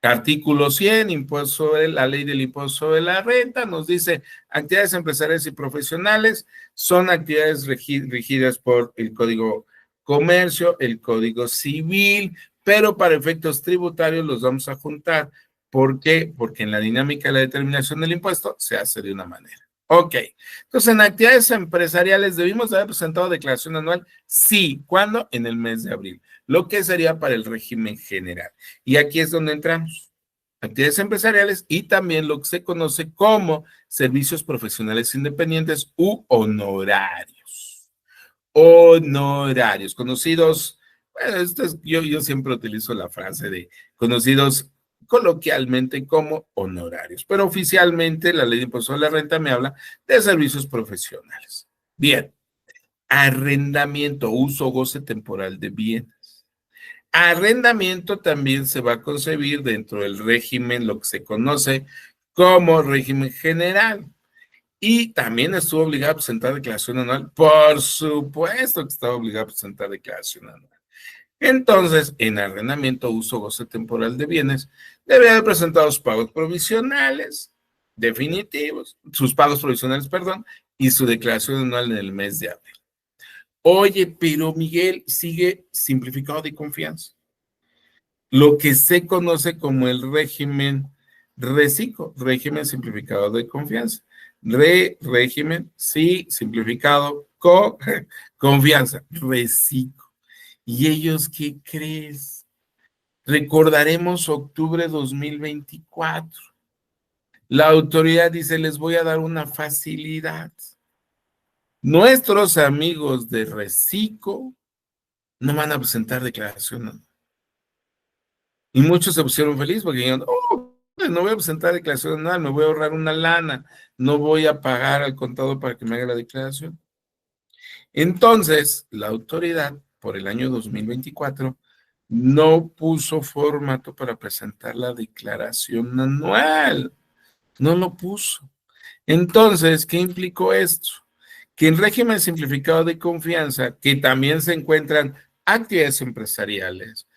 Artículo 100, impuesto sobre la ley del impuesto sobre la renta, nos dice actividades empresariales y profesionales son actividades regidas por el Código Comercio, el Código Civil, pero para efectos tributarios los vamos a juntar. ¿Por qué? Porque en la dinámica de la determinación del impuesto se hace de una manera. Ok, entonces en actividades empresariales debimos de haber presentado declaración anual, sí, ¿cuándo? En el mes de abril, lo que sería para el régimen general. Y aquí es donde entramos. Actividades empresariales y también lo que se conoce como servicios profesionales independientes u honorarios. Honorarios, conocidos, bueno, yo siempre utilizo la frase de conocidos coloquialmente como honorarios, pero oficialmente la ley de impuesto a la renta me habla de servicios profesionales. Bien, arrendamiento, uso o goce temporal de bienes. Arrendamiento también se va a concebir dentro del régimen, lo que se conoce como régimen general. Y también estuvo obligado a presentar declaración anual. Por supuesto que estaba obligado a presentar declaración anual. Entonces, en arrendamiento, uso, goce temporal de bienes, debe haber presentado sus pagos provisionales, definitivos, sus pagos provisionales, perdón, y su declaración anual en el mes de abril. Oye, pero Miguel, sigue simplificado de confianza. Lo que se conoce como el régimen RECICO, régimen simplificado de confianza. Régimen, sí, simplificado, confianza, RECICO. ¿Y ellos qué crees? Recordaremos octubre 2024. La autoridad dice, les voy a dar una facilidad. Nuestros amigos de RECICO no van a presentar declaración. Y muchos se pusieron felices porque dijeron, oh, no voy a presentar declaración anual, me voy a ahorrar una lana, no voy a pagar al contador para que me haga la declaración. Entonces, la autoridad, por el año 2024, no puso formato para presentar la declaración anual. No lo puso. Entonces, ¿qué implicó esto? Que en régimen simplificado de confianza, que también se encuentran actividades empresariales,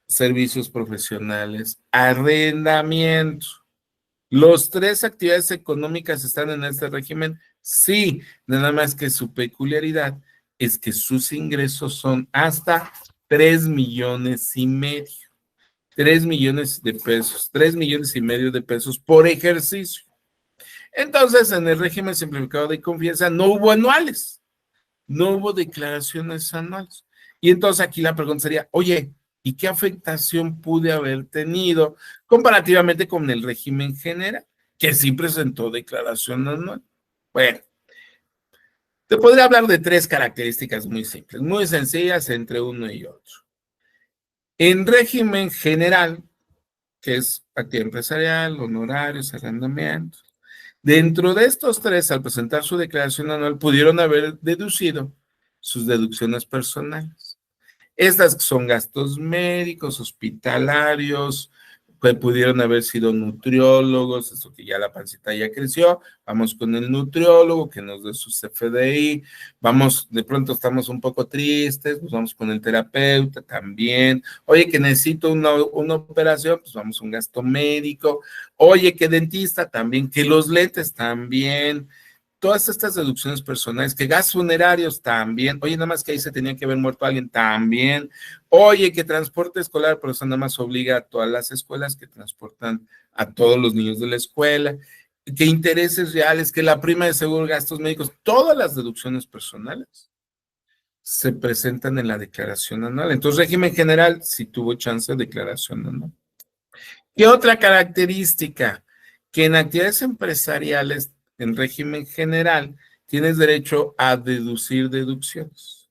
servicios profesionales, arrendamiento. ¿Los tres actividades económicas están en este régimen? Sí, nada más que su peculiaridad es que sus ingresos son hasta 3,5 millones. 3 millones de pesos, 3,5 millones de pesos por ejercicio. Entonces, en el régimen simplificado de confianza no hubo anuales. no hubo declaraciones anuales. Y entonces aquí la pregunta sería, oye, ¿y qué afectación pude haber tenido comparativamente con el régimen general, que sí presentó declaración anual? Bueno, te podría hablar de tres características muy simples, muy sencillas entre uno y otro. En régimen general, que es actividad empresarial, honorarios, arrendamientos, dentro de estos tres, al presentar su declaración anual, pudieron haber deducido sus deducciones personales. Estas son gastos médicos, hospitalarios, que pudieron haber sido nutriólogos, eso que ya la pancita ya creció, vamos con el nutriólogo que nos dé su CFDI, vamos, de pronto estamos un poco tristes, pues vamos con el terapeuta también, oye, que necesito una operación, pues vamos a un gasto médico, oye, que dentista también, que los lentes también, todas estas deducciones personales, que gastos funerarios también, oye, nada más que ahí se tenía que haber muerto alguien también, oye, que transporte escolar, pero eso nada más obliga a todas las escuelas que transportan a todos los niños de la escuela, que intereses reales, que la prima de seguro, gastos médicos, todas las deducciones personales se presentan en la declaración anual. Entonces, régimen general, si tuvo chance de declaración anual. ¿Qué otra característica? Que en actividades empresariales, en régimen general, tienes derecho a deducir deducciones.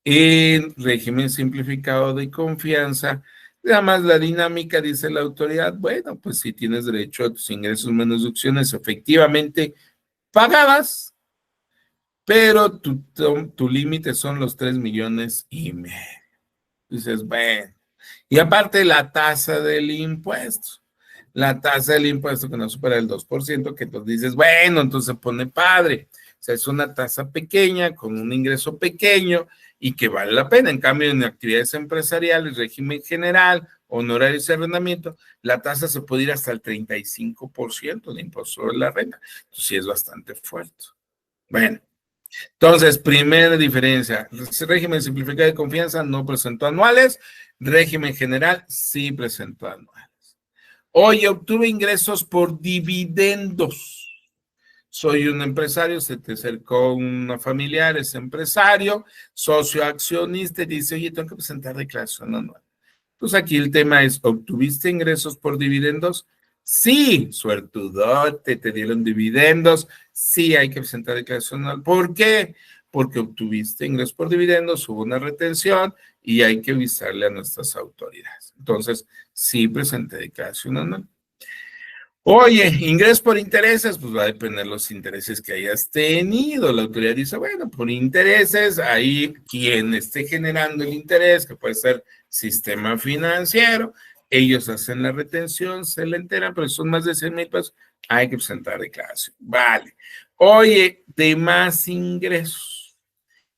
En régimen simplificado de confianza, además la dinámica, dice la autoridad, bueno, pues si tienes derecho a tus ingresos menos deducciones efectivamente pagadas, pero tu límite son los 3,5 millones. Dices, bueno, y aparte la tasa del impuesto. La tasa del impuesto que no supera el 2%, que tú dices, bueno, entonces se pone padre. O sea, es una tasa pequeña, con un ingreso pequeño y que vale la pena. En cambio, en actividades empresariales, régimen general, honorarios y arrendamiento, la tasa se puede ir hasta el 35% de impuesto sobre la renta. Entonces, sí es bastante fuerte. Bueno, entonces, primera diferencia, régimen simplificado de confianza no presentó anuales, régimen general sí presentó anuales. Oye, obtuve ingresos por dividendos. Soy un empresario, se te acercó una familiar, es empresario, socio accionista y dice, oye, tengo que presentar declaración anual. Pues aquí el tema es, ¿obtuviste ingresos por dividendos? Sí, suertudote, te dieron dividendos, sí hay que presentar declaración anual. ¿Por qué? Porque obtuviste ingresos por dividendos, hubo una retención y hay que avisarle a nuestras autoridades. Entonces, sí presenté declaración anual. Oye, ingresos por intereses, pues va a depender los intereses que hayas tenido. La autoridad dice, bueno, por intereses, ahí quien esté generando el interés, que puede ser sistema financiero, ellos hacen la retención, se le enteran, pero son más de 100,000 pesos, hay que presentar declaración. Vale. Oye, demás ingresos.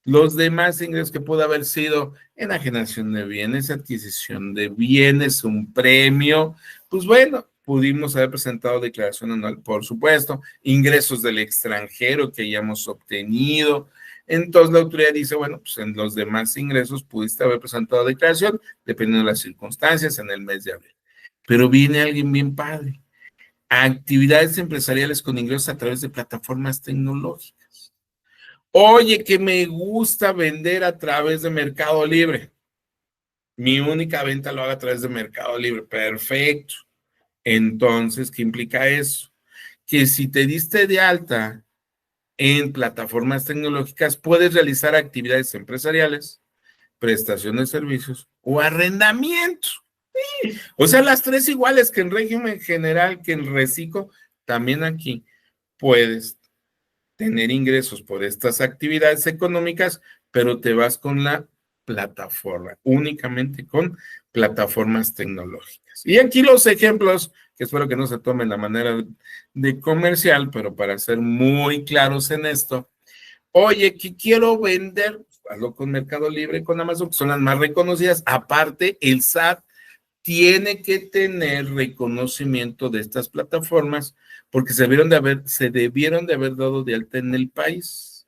Los demás ingresos que pudo haber sido enajenación de bienes, adquisición de bienes, un premio, pues bueno, pudimos haber presentado declaración anual, por supuesto, ingresos del extranjero que hayamos obtenido. Entonces la autoridad dice, bueno, pues en los demás ingresos pudiste haber presentado declaración, dependiendo de las circunstancias, en el mes de abril. Pero viene alguien bien padre. Actividades empresariales con ingresos a través de plataformas tecnológicas. Oye, que me gusta vender a través de Mercado Libre. Mi única venta lo hago a través de Mercado Libre. Perfecto. Entonces, ¿qué implica eso? Que si te diste de alta en plataformas tecnológicas, puedes realizar actividades empresariales, prestación de servicios o arrendamiento. O sea, las tres iguales que en régimen general, que en reciclo, también aquí puedes tener ingresos por estas actividades económicas, pero te vas con la plataforma, únicamente con plataformas tecnológicas. Y aquí los ejemplos, que espero que no se tomen la manera de comercial, pero para ser muy claros en esto, oye, que quiero vender, hazlo con Mercado Libre, con Amazon, que son las más reconocidas. Aparte, el SAT tiene que tener reconocimiento de estas plataformas porque se debieron de haber dado de alta en el país.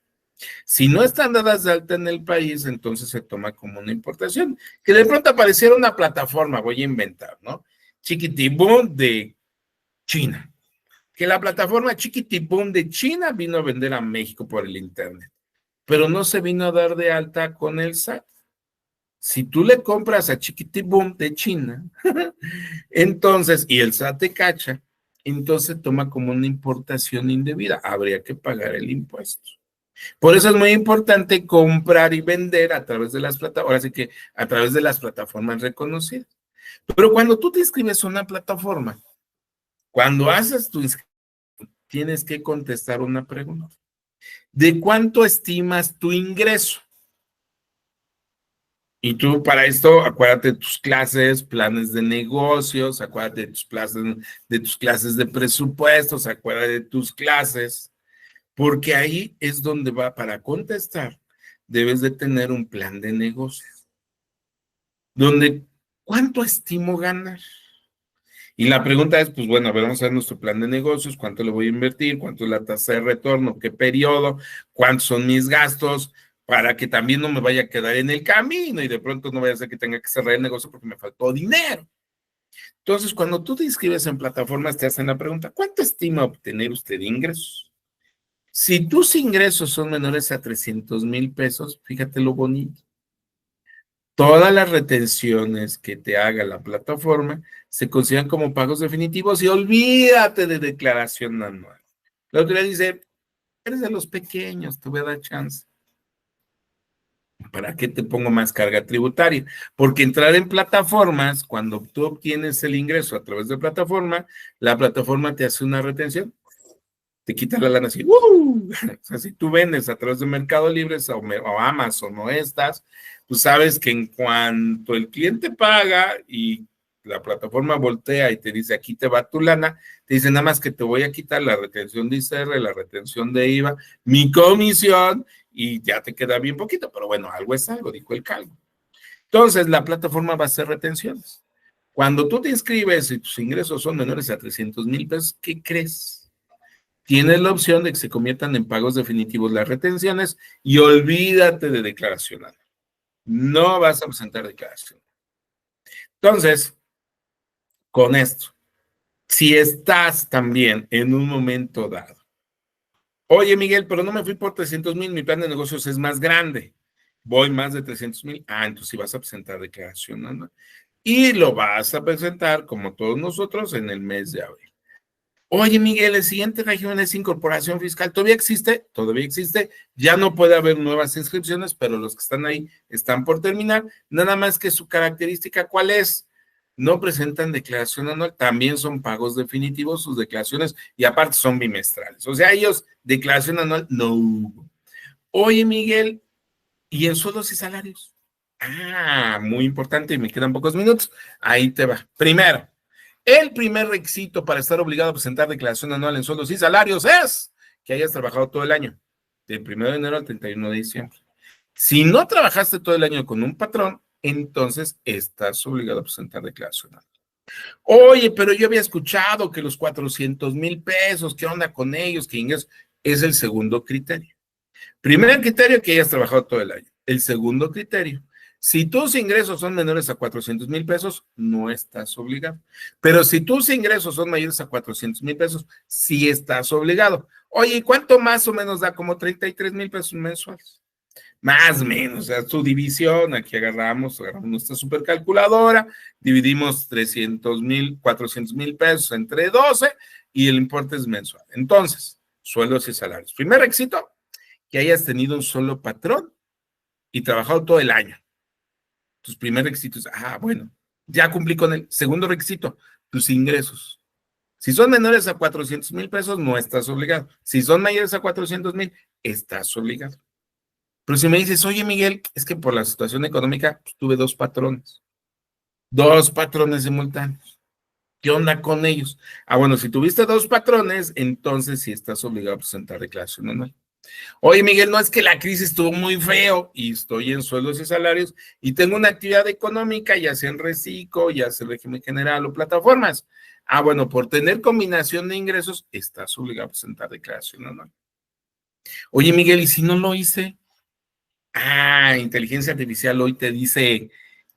Si no están dadas de alta en el país, entonces se toma como una importación. Que de pronto apareciera una plataforma, voy a inventar, ¿no? Chiquitibum de China. Que la plataforma Chiquitibum de China vino a vender a México por el internet. pero no se vino a dar de alta con el SAT. Si tú le compras a Chiquitibum de China, entonces, y el SAT te cacha, entonces toma como una importación indebida. Habría que pagar el impuesto. Por eso es muy importante comprar y vender a través de las plataformas, así que a través de las plataformas reconocidas. Pero cuando tú te inscribes a una plataforma, cuando haces tu inscripción, tienes que contestar una pregunta. ¿De cuánto estimas tu ingreso? Y tú para esto, acuérdate de tus clases, planes de negocios, acuérdate de tus clases de presupuestos, acuérdate de tus clases, porque ahí es donde va para contestar. Debes de tener un plan de negocios, donde ¿cuánto estimo ganar? Y la pregunta es, pues bueno, a ver, vamos a ver nuestro plan de negocios, cuánto le voy a invertir, cuánto es la tasa de retorno, qué periodo, cuántos son mis gastos, para que también no me vaya a quedar en el camino y de pronto no vaya a ser que tenga que cerrar el negocio porque me faltó dinero. Entonces, cuando tú te inscribes en plataformas, te hacen la pregunta, ¿cuánto estima obtener usted de ingresos? Si tus ingresos son menores a 300,000 pesos, fíjate lo bonito. Todas las retenciones que te haga la plataforma se consideran como pagos definitivos y olvídate de declaración anual. La autoridad dice, eres de los pequeños, te voy a dar chance. ¿Para qué te pongo más carga tributaria? Porque entrar en plataformas, cuando tú obtienes el ingreso a través de plataforma, la plataforma te hace una retención, te quita la lana así. O sea, si tú vendes a través de Mercado Libre o Amazon o estas, tú sabes que en cuanto el cliente paga y la plataforma voltea y te dice, aquí te va tu lana, te dice nada más que te voy a quitar la retención de ISR, la retención de IVA, mi comisión, y ya te queda bien poquito, pero bueno, algo es algo, dijo el calvo. Entonces, la plataforma va a hacer retenciones. Cuando tú te inscribes y tus ingresos son menores a 300,000 pesos, ¿qué crees? Tienes la opción de que se conviertan en pagos definitivos las retenciones y olvídate de declaración anual. No vas a presentar declaración. Entonces, con esto, si estás también en un momento dado, oye Miguel, pero no me fui por 300,000, mi plan de negocios es más grande, voy más de 300,000, entonces sí vas a presentar declaración anual y lo vas a presentar como todos nosotros en el mes de abril. Oye, Miguel, el siguiente régimen es incorporación fiscal. ¿Todavía existe? Todavía existe. Ya no puede haber nuevas inscripciones, pero los que están ahí están por terminar. Nada más que su característica, ¿cuál es? No presentan declaración anual, también son pagos definitivos sus declaraciones y aparte son bimestrales. O sea, ellos, declaración anual, no. Oye, Miguel, ¿y en sueldos y salarios? Muy importante, y me quedan pocos minutos. Ahí te va. Primero, el primer requisito para estar obligado a presentar declaración anual en sueldos y salarios es que hayas trabajado todo el año, del 1 de enero al 31 de diciembre. Si no trabajaste todo el año con un patrón, entonces estás obligado a presentar declaración anual. Oye, pero yo había escuchado que los 400,000 pesos, ¿qué onda con ellos? ¿Qué ingresos? Es el segundo criterio. Primer criterio, que hayas trabajado todo el año. El segundo criterio, si tus ingresos son menores a 400,000 pesos, no estás obligado. Pero si tus ingresos son mayores a 400,000 pesos, sí estás obligado. Oye, ¿cuánto más o menos da? Como 33,000 pesos mensuales. Más o menos, o sea, tu división, aquí agarramos nuestra supercalculadora, dividimos 300,000, 400,000 pesos entre 12 y el importe es mensual. Entonces, sueldos y salarios. Primer requisito, que hayas tenido un solo patrón y trabajado todo el año. Tus primeros requisitos, bueno, ya cumplí con el segundo requisito, tus ingresos. Si son menores a 400,000 pesos, no estás obligado. Si son mayores a 400,000, estás obligado. Pero si me dices, oye Miguel, es que por la situación económica pues, tuve dos patrones simultáneos. ¿Qué onda con ellos? Bueno, si tuviste dos patrones, entonces sí estás obligado a presentar declaración anual. Oye, Miguel, no es que la crisis estuvo muy feo y estoy en sueldos y salarios y tengo una actividad económica, ya sea en reciclo, ya sea en régimen general o plataformas. Bueno, por tener combinación de ingresos, estás obligado a presentar declaración anual. Oye, Miguel, ¿y si no lo hice? Inteligencia artificial hoy te dice,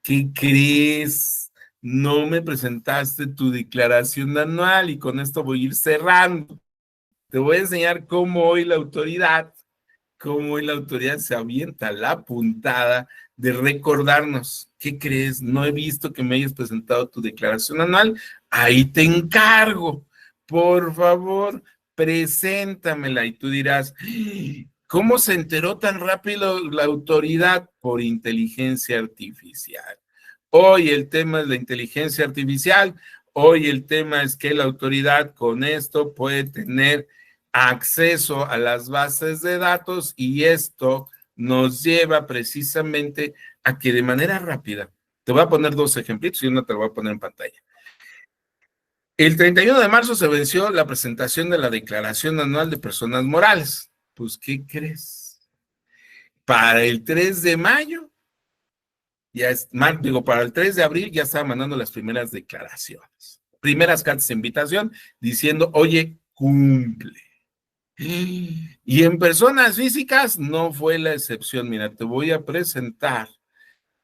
¿qué crees? No me presentaste tu declaración anual y con esto voy a ir cerrando. Te voy a enseñar cómo hoy la autoridad cómo la autoridad se avienta la puntada de recordarnos, ¿qué crees? No he visto que me hayas presentado tu declaración anual, ahí te encargo, por favor, preséntamela. Y tú dirás, ¿cómo se enteró tan rápido la autoridad? Por inteligencia artificial. Hoy el tema es la inteligencia artificial, hoy el tema es que la autoridad con esto puede tener acceso a las bases de datos y esto nos lleva precisamente a que de manera rápida, te voy a poner dos ejemplitos y uno te lo voy a poner en pantalla. El 31 de marzo se venció la presentación de la Declaración Anual de Personas Morales. Pues, ¿qué crees? Para el 3 de mayo, ya es, para el 3 de abril ya estaba mandando las primeras declaraciones, primeras cartas de invitación diciendo, oye, cumple. Y en personas físicas no fue la excepción. Mira, te voy a presentar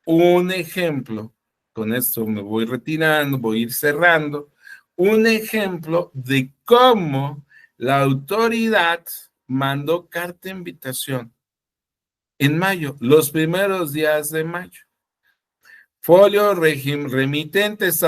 un ejemplo. Con esto me voy retirando, voy a ir cerrando. Un ejemplo de cómo la autoridad mandó carta de invitación en mayo, los primeros días de mayo. Folio remitente, esta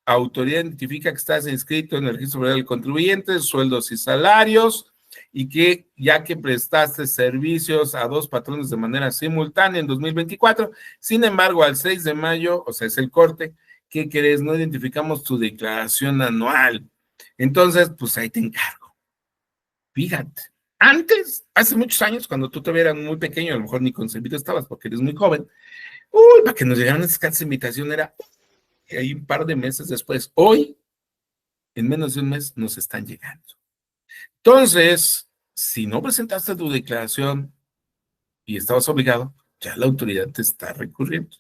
autoridad identifica que estás inscrito en el registro federal del contribuyente, sueldos y salarios, y que ya que prestaste servicios a dos patrones de manera simultánea en 2024, sin embargo, al 6 de mayo, o sea, es el corte, ¿qué querés? No identificamos tu declaración anual. Entonces, pues ahí te encargo. Fíjate, antes, hace muchos años, cuando tú todavía eras muy pequeño, a lo mejor ni concebido estabas porque eres muy joven, para que nos llegaran esas cartas de invitación era ahí un par de meses después. Hoy, en menos de un mes, nos están llegando. Entonces, si no presentaste tu declaración y estabas obligado, ya la autoridad te está recurriendo.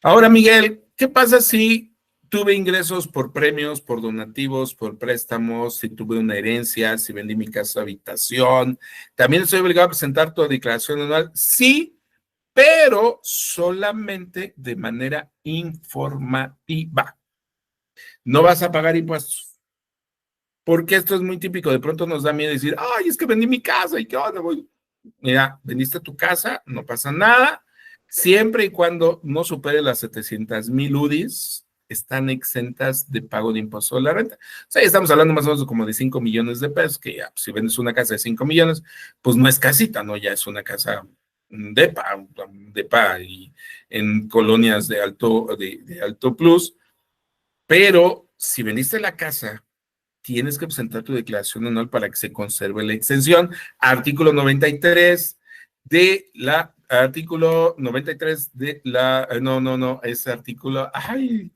Ahora, Miguel, ¿qué pasa si tuve ingresos por premios, por donativos, por préstamos, si tuve una herencia, si vendí mi casa habitación? ¿También estoy obligado a presentar tu declaración anual? Sí, pero solamente de manera informativa. No vas a pagar impuestos. Porque esto es muy típico. De pronto nos da miedo decir, ay, es que vendí mi casa y qué onda, voy. Mira, vendiste tu casa, no pasa nada. Siempre y cuando no supere las 700,000 UDIs, están exentas de pago de impuesto a la renta. O sea, estamos hablando más o menos como de 5 millones de pesos, que ya, si vendes una casa de 5 millones, pues no es casita, ¿no? Ya es una casa depa y en colonias de alto plus, pero si vendiste la casa, tienes que presentar tu declaración anual para que se conserve la exención. Artículo 93 artículo 93 de la, no, ese artículo, ay,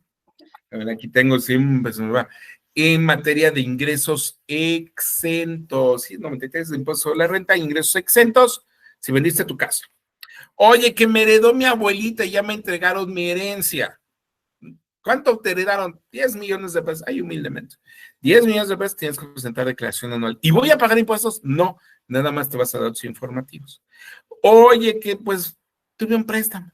a ver, aquí tengo, siempre se me va, en materia de ingresos exentos, sí, 93 de impuesto sobre la renta, ingresos exentos, si vendiste tu casa. Oye, que me heredó mi abuelita y ya me entregaron mi herencia. ¿Cuánto te heredaron? 10 millones de pesos. Ay, humildemente. 10 millones de pesos tienes que presentar declaración anual. ¿Y voy a pagar impuestos? No, nada más te vas a dar datos informativos. Oye, que pues tuve un préstamo.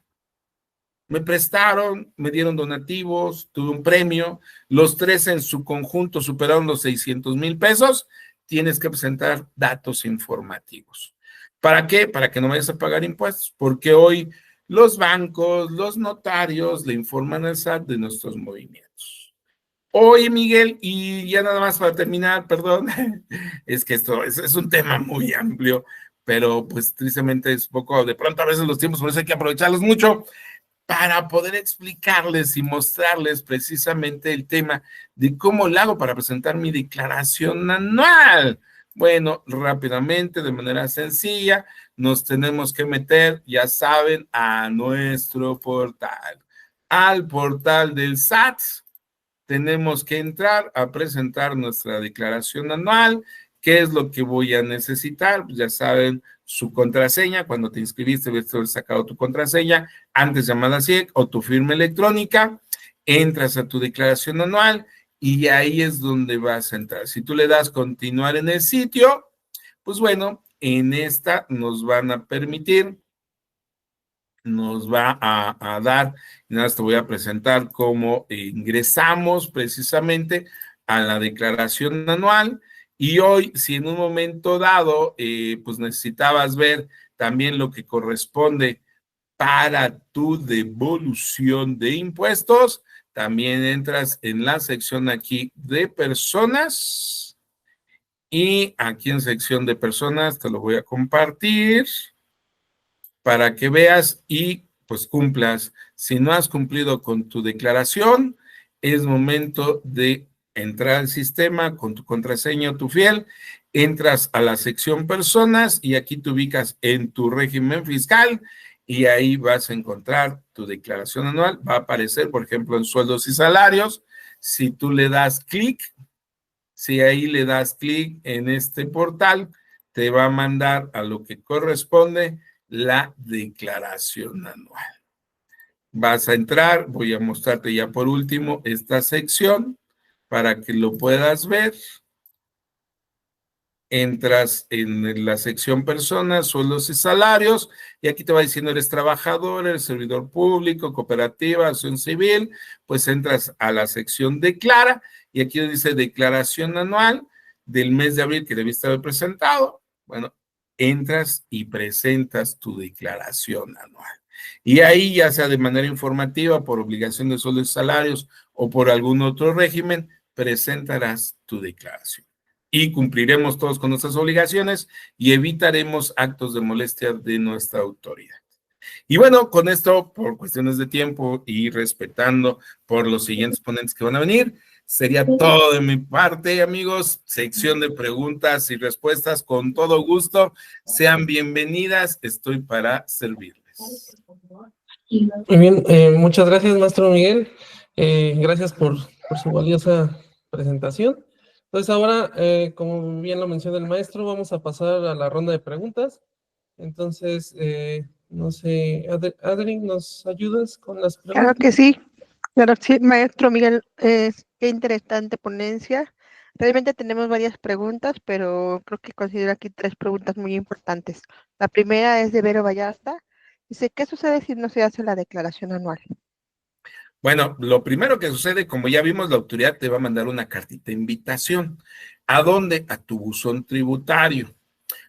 Me prestaron, me dieron donativos, tuve un premio. Los tres en su conjunto superaron los 600,000 pesos. Tienes que presentar datos informativos. ¿Para qué? Para que no vayas a pagar impuestos, porque hoy los bancos, los notarios le informan al SAT de nuestros movimientos. Oye, Miguel, y ya nada más para terminar, perdón, es que esto es un tema muy amplio, pero pues tristemente es poco, de pronto a veces los tiempos, por eso hay que aprovecharlos mucho para poder explicarles y mostrarles precisamente el tema de cómo lo hago para presentar mi declaración anual. Bueno, rápidamente, de manera sencilla, nos tenemos que meter, ya saben, a nuestro portal, al portal del SAT. Tenemos que entrar a presentar nuestra declaración anual. ¿Qué es lo que voy a necesitar? Pues ya saben, su contraseña, cuando te inscribiste, debes haber sacado tu contraseña, antes llamada CIEC o tu firma electrónica, entras a tu declaración anual y ahí es donde vas a entrar. Si tú le das continuar en el sitio, pues bueno, en esta nos van a permitir, nos va a dar, nada más te voy a presentar cómo ingresamos precisamente a la declaración anual Y hoy, si en un momento dado, pues necesitabas ver también lo que corresponde para tu devolución de impuestos, también entras en la sección aquí de personas y aquí en sección de personas te lo voy a compartir para que veas y pues cumplas. Si no has cumplido con tu declaración, es momento de entrar al sistema con tu contraseña o tu fiel, entras a la sección personas y aquí te ubicas en tu régimen fiscal y ahí vas a encontrar tu declaración anual. Va a aparecer, por ejemplo, en sueldos y salarios. Si tú le das clic, si ahí le das clic en este portal, te va a mandar a lo que corresponde la declaración anual. Vas a entrar, voy a mostrarte ya por último esta sección para que lo puedas ver. Entras en la sección personas, sueldos y salarios, y aquí te va diciendo eres trabajador, eres servidor público, cooperativa, acción civil, pues entras a la sección declara, y aquí dice declaración anual del mes de abril que debiste haber presentado. Bueno, entras y presentas tu declaración anual. Y ahí, ya sea de manera informativa, por obligación de sueldos y salarios o por algún otro régimen, presentarás tu declaración. Y cumpliremos todos con nuestras obligaciones y evitaremos actos de molestia de nuestra autoridad. Y bueno, con esto, por cuestiones de tiempo y respetando por los siguientes ponentes que van a venir, sería todo de mi parte, amigos. Sección de preguntas y respuestas, con todo gusto. Sean bienvenidas, estoy para servirles. Muy bien, muchas gracias, maestro Miguel. Gracias por su valiosa presentación. Entonces ahora, como bien lo menciona el maestro, vamos a pasar a la ronda de preguntas. Entonces, no sé, Adri, ¿nos ayudas con las preguntas? Claro que sí, maestro Miguel, qué interesante ponencia. Realmente tenemos varias preguntas, pero creo que considero aquí 3 preguntas muy importantes. La primera es de Vero Vallarta. Dice, ¿qué sucede si no se hace la declaración anual? Bueno, lo primero que sucede, como ya vimos, la autoridad te va a mandar una cartita de invitación. ¿A dónde? A tu buzón tributario.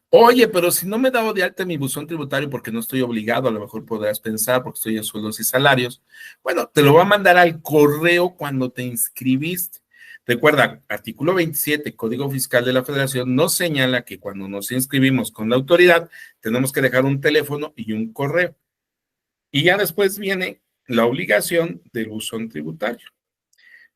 Oye, pero si no me he dado de alta mi buzón tributario porque no estoy obligado, a lo mejor podrás pensar porque estoy en sueldos y salarios. Bueno, te lo va a mandar al correo cuando te inscribiste. Recuerda, artículo 27, Código Fiscal de la Federación, nos señala que cuando nos inscribimos con la autoridad, tenemos que dejar un teléfono y un correo. Y ya después viene la obligación del buzón tributario.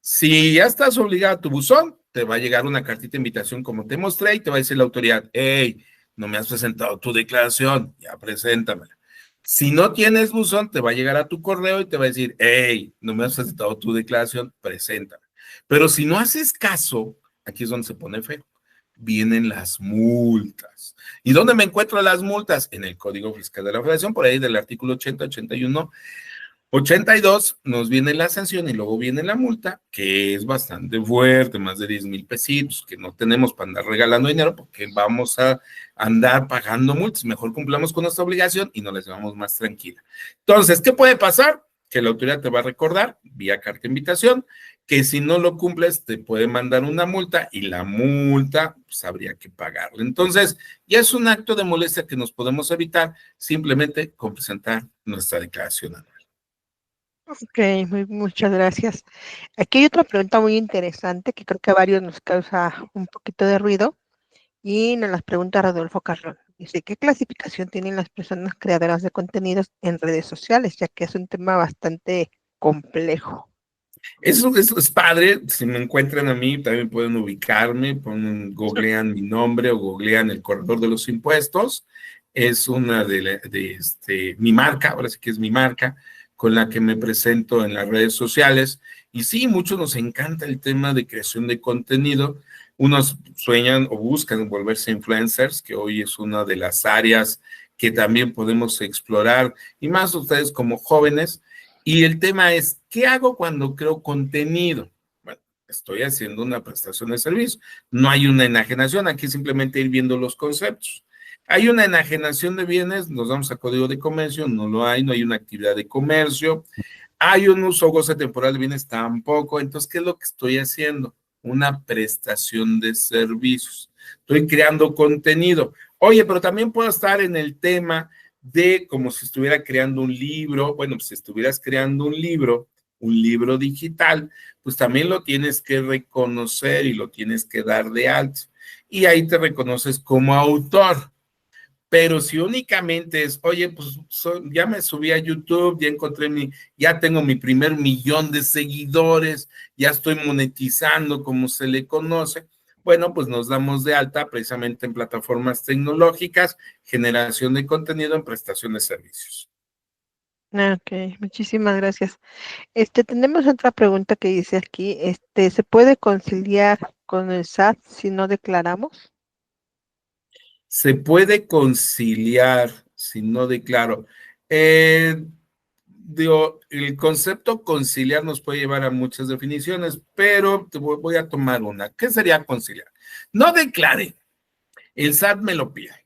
Si ya estás obligado a tu buzón, te va a llegar una cartita de invitación como te mostré y te va a decir la autoridad, hey, no me has presentado tu declaración, ya preséntamela. Si no tienes buzón, te va a llegar a tu correo y te va a decir, hey, no me has presentado tu declaración, preséntame. Pero si no haces caso, aquí es donde se pone feo. Vienen las multas. ¿Y dónde me encuentro las multas? En el Código Fiscal de la Federación, por ahí del artículo 80, 81, 82 nos viene la sanción y luego viene la multa, que es bastante fuerte, más de 10,000 pesitos, que no tenemos para andar regalando dinero porque vamos a andar pagando multas. Mejor cumplamos con nuestra obligación y nos les llevamos más tranquila. Entonces, ¿qué puede pasar? Que la autoridad te va a recordar, vía carta de invitación, que si no lo cumples te puede mandar una multa y la multa pues habría que pagarla. Entonces, ya es un acto de molestia que nos podemos evitar simplemente con presentar nuestra declaración anual. Ok, muchas gracias. Aquí hay otra pregunta muy interesante que creo que a varios nos causa un poquito de ruido y nos las pregunta Rodolfo Carrón. Dice, ¿qué clasificación tienen las personas creadoras de contenidos en redes sociales? Ya que es un tema bastante complejo. Eso es padre, si me encuentran a mí, también pueden ubicarme, googlean mi nombre o googlean el corredor de los impuestos, es una mi marca, ahora sí que es mi marca, con la que me presento en las redes sociales, y sí, muchos nos encanta el tema de creación de contenido, unos sueñan o buscan volverse influencers, que hoy es una de las áreas que también podemos explorar, y más ustedes como jóvenes. Y el tema es, ¿qué hago cuando creo contenido? Bueno, estoy haciendo una prestación de servicio. No hay una enajenación, aquí simplemente ir viendo los conceptos. Hay una enajenación de bienes, nos vamos a Código de Comercio, no hay una actividad de comercio. Hay un uso o goce temporal de bienes, tampoco. Entonces, ¿qué es lo que estoy haciendo? una prestación de servicios. Estoy creando contenido. Oye, pero también puedo estar en el tema de como si estuviera creando un libro. Bueno, pues si estuvieras creando un libro digital, pues también lo tienes que reconocer y lo tienes que dar de alto. Y ahí te reconoces como autor. Pero si únicamente es, oye, pues ya me subí a YouTube, ya tengo mi primer 1,000,000 de seguidores, ya estoy monetizando como se le conoce, bueno, pues nos damos de alta precisamente en plataformas tecnológicas, generación de contenido en prestación de servicios. Ok, muchísimas gracias. Tenemos otra pregunta que dice aquí, ¿se puede conciliar con el SAT si no declaramos? Se puede conciliar, si no declaro. Digo, el concepto conciliar nos puede llevar a muchas definiciones, pero voy a tomar una. ¿Qué sería conciliar? No declare, el SAT me lo pide.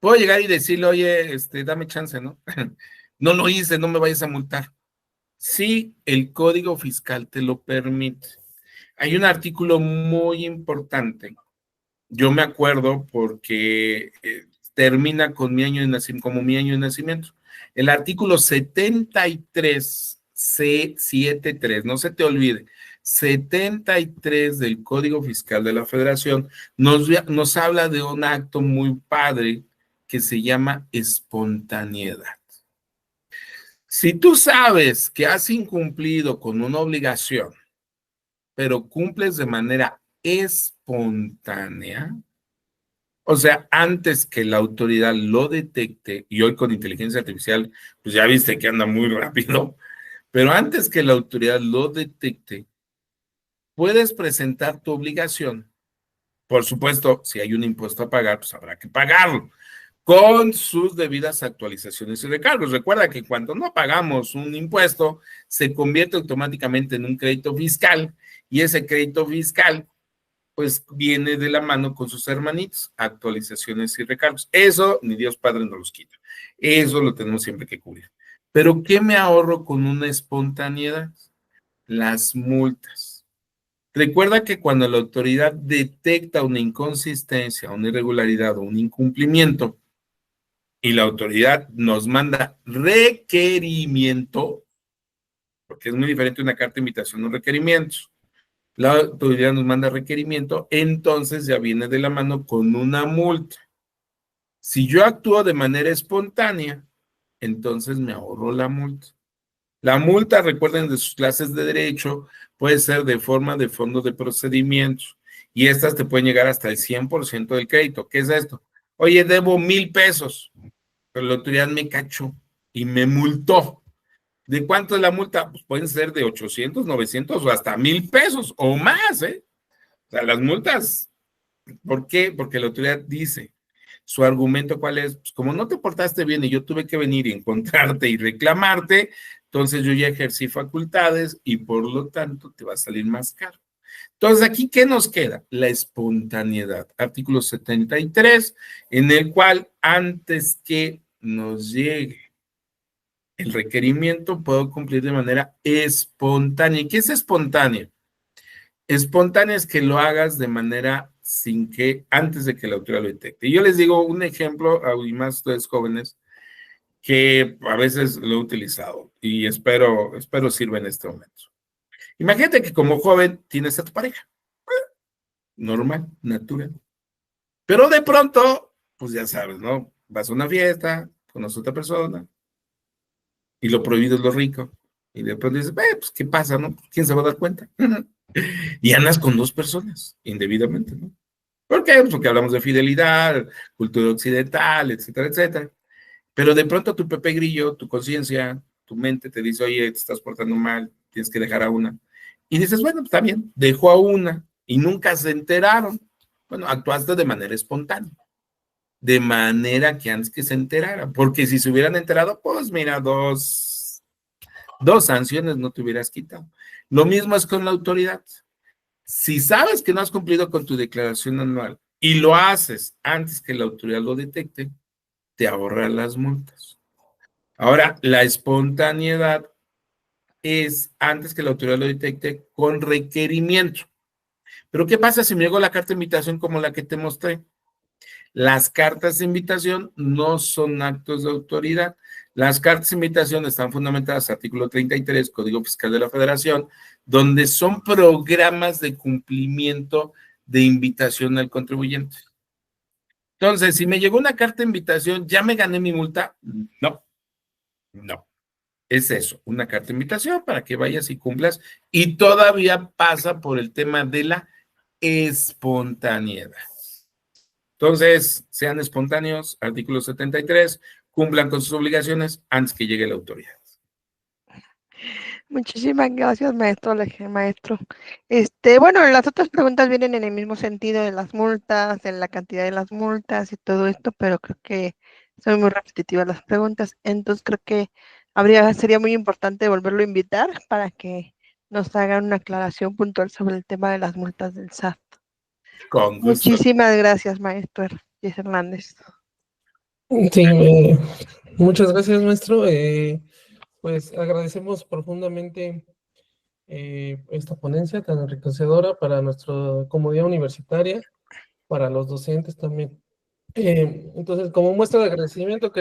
Puedo llegar y decirle, oye, dame chance, ¿no? No lo hice, no me vayas a multar. Sí, el Código Fiscal te lo permite. Hay un artículo muy importante. Yo me acuerdo porque termina con mi año de nacimiento, como mi año de nacimiento. El artículo 73, C73, no se te olvide, 73 del Código Fiscal de la Federación nos habla de un acto muy padre que se llama espontaneidad. Si tú sabes que has incumplido con una obligación, pero cumples de manera espontánea, o sea, antes que la autoridad lo detecte, y hoy con inteligencia artificial, pues ya viste que anda muy rápido, pero antes que la autoridad lo detecte, puedes presentar tu obligación. Por supuesto, si hay un impuesto a pagar, pues habrá que pagarlo, con sus debidas actualizaciones y recargos. Recuerda que cuando no pagamos un impuesto, se convierte automáticamente en un crédito fiscal, y ese crédito fiscal pues viene de la mano con sus hermanitos, actualizaciones y recargos. Eso ni Dios Padre nos los quita. Eso lo tenemos siempre que cubrir. Pero ¿qué me ahorro con una espontaneidad? Las multas. Recuerda que cuando la autoridad detecta una inconsistencia, una irregularidad o un incumplimiento y la autoridad nos manda requerimiento, porque es muy diferente una carta de invitación a un requerimiento, la autoridad nos manda requerimiento, entonces ya viene de la mano con una multa. Si yo actúo de manera espontánea, entonces me ahorro la multa. La multa, recuerden de sus clases de derecho, puede ser de forma de fondo de procedimientos, y estas te pueden llegar hasta el 100% del crédito. ¿Qué es esto? Oye, debo 1,000 pesos, pero la autoridad me cachó y me multó. ¿De cuánto es la multa? Pues pueden ser de 800, 900 o hasta 1,000 pesos o más, ¿eh? O sea, las multas, ¿por qué? Porque la autoridad dice, su argumento ¿cuál es? Pues como no te portaste bien y yo tuve que venir y encontrarte y reclamarte, entonces yo ya ejercí facultades y por lo tanto te va a salir más caro. Entonces, aquí, ¿qué nos queda? La espontaneidad. Artículo 73, en el cual antes que nos llegue el requerimiento, puedo cumplir de manera espontánea. ¿Y qué es espontánea? Espontánea es que lo hagas de manera sin que, antes de que la autoridad lo detecte. Y yo les digo un ejemplo, y más ustedes jóvenes, que a veces lo he utilizado y espero sirva en este momento. Imagínate que como joven tienes a tu pareja, normal, natural, pero de pronto, pues ya sabes, ¿no? Vas a una fiesta, conoces a otra persona y lo prohibido es lo rico. Y de pronto dices, pues, ¿qué pasa, no? ¿Quién se va a dar cuenta? Y andas con dos personas, indebidamente, ¿no? ¿Por qué? Pues porque hablamos de fidelidad, cultura occidental, etcétera, etcétera. Pero de pronto tu Pepe Grillo, tu conciencia, tu mente te dice, oye, te estás portando mal, tienes que dejar a una. Y dices, bueno, pues está bien, dejó a una y nunca se enteraron. Bueno, actuaste de manera espontánea, de manera que antes que se enteraran, porque si se hubieran enterado, pues mira, dos sanciones no te hubieras quitado. Lo mismo es con la autoridad. Si sabes que no has cumplido con tu declaración anual y lo haces antes que la autoridad lo detecte, te ahorra las multas. Ahora, la espontaneidad es antes que la autoridad lo detecte con requerimiento. Pero ¿qué pasa si me llegó la carta de invitación como la que te mostré? Las cartas de invitación no son actos de autoridad. Las cartas de invitación están fundamentadas en artículo 33, Código Fiscal de la Federación, donde son programas de cumplimiento de invitación al contribuyente. Entonces, si me llegó una carta de invitación, ¿ya me gané mi multa? No, no. Es eso, una carta de invitación para que vayas y cumplas, y todavía pasa por el tema de la espontaneidad. Entonces, sean espontáneos, artículo 73, cumplan con sus obligaciones antes que llegue la autoridad. Muchísimas gracias, maestro. Bueno, las otras preguntas vienen en el mismo sentido de las multas, de la cantidad de las multas y todo esto, pero creo que son muy repetitivas las preguntas. Entonces creo que sería muy importante volverlo a invitar para que nos hagan una aclaración puntual sobre el tema de las multas del SAT. Con gusto. Muchísimas gracias, maestro Jess Hernández. Sí, muchas gracias, maestro. Pues agradecemos profundamente esta ponencia tan enriquecedora para nuestra comunidad universitaria, para los docentes también. Entonces, como muestra de agradecimiento, queremos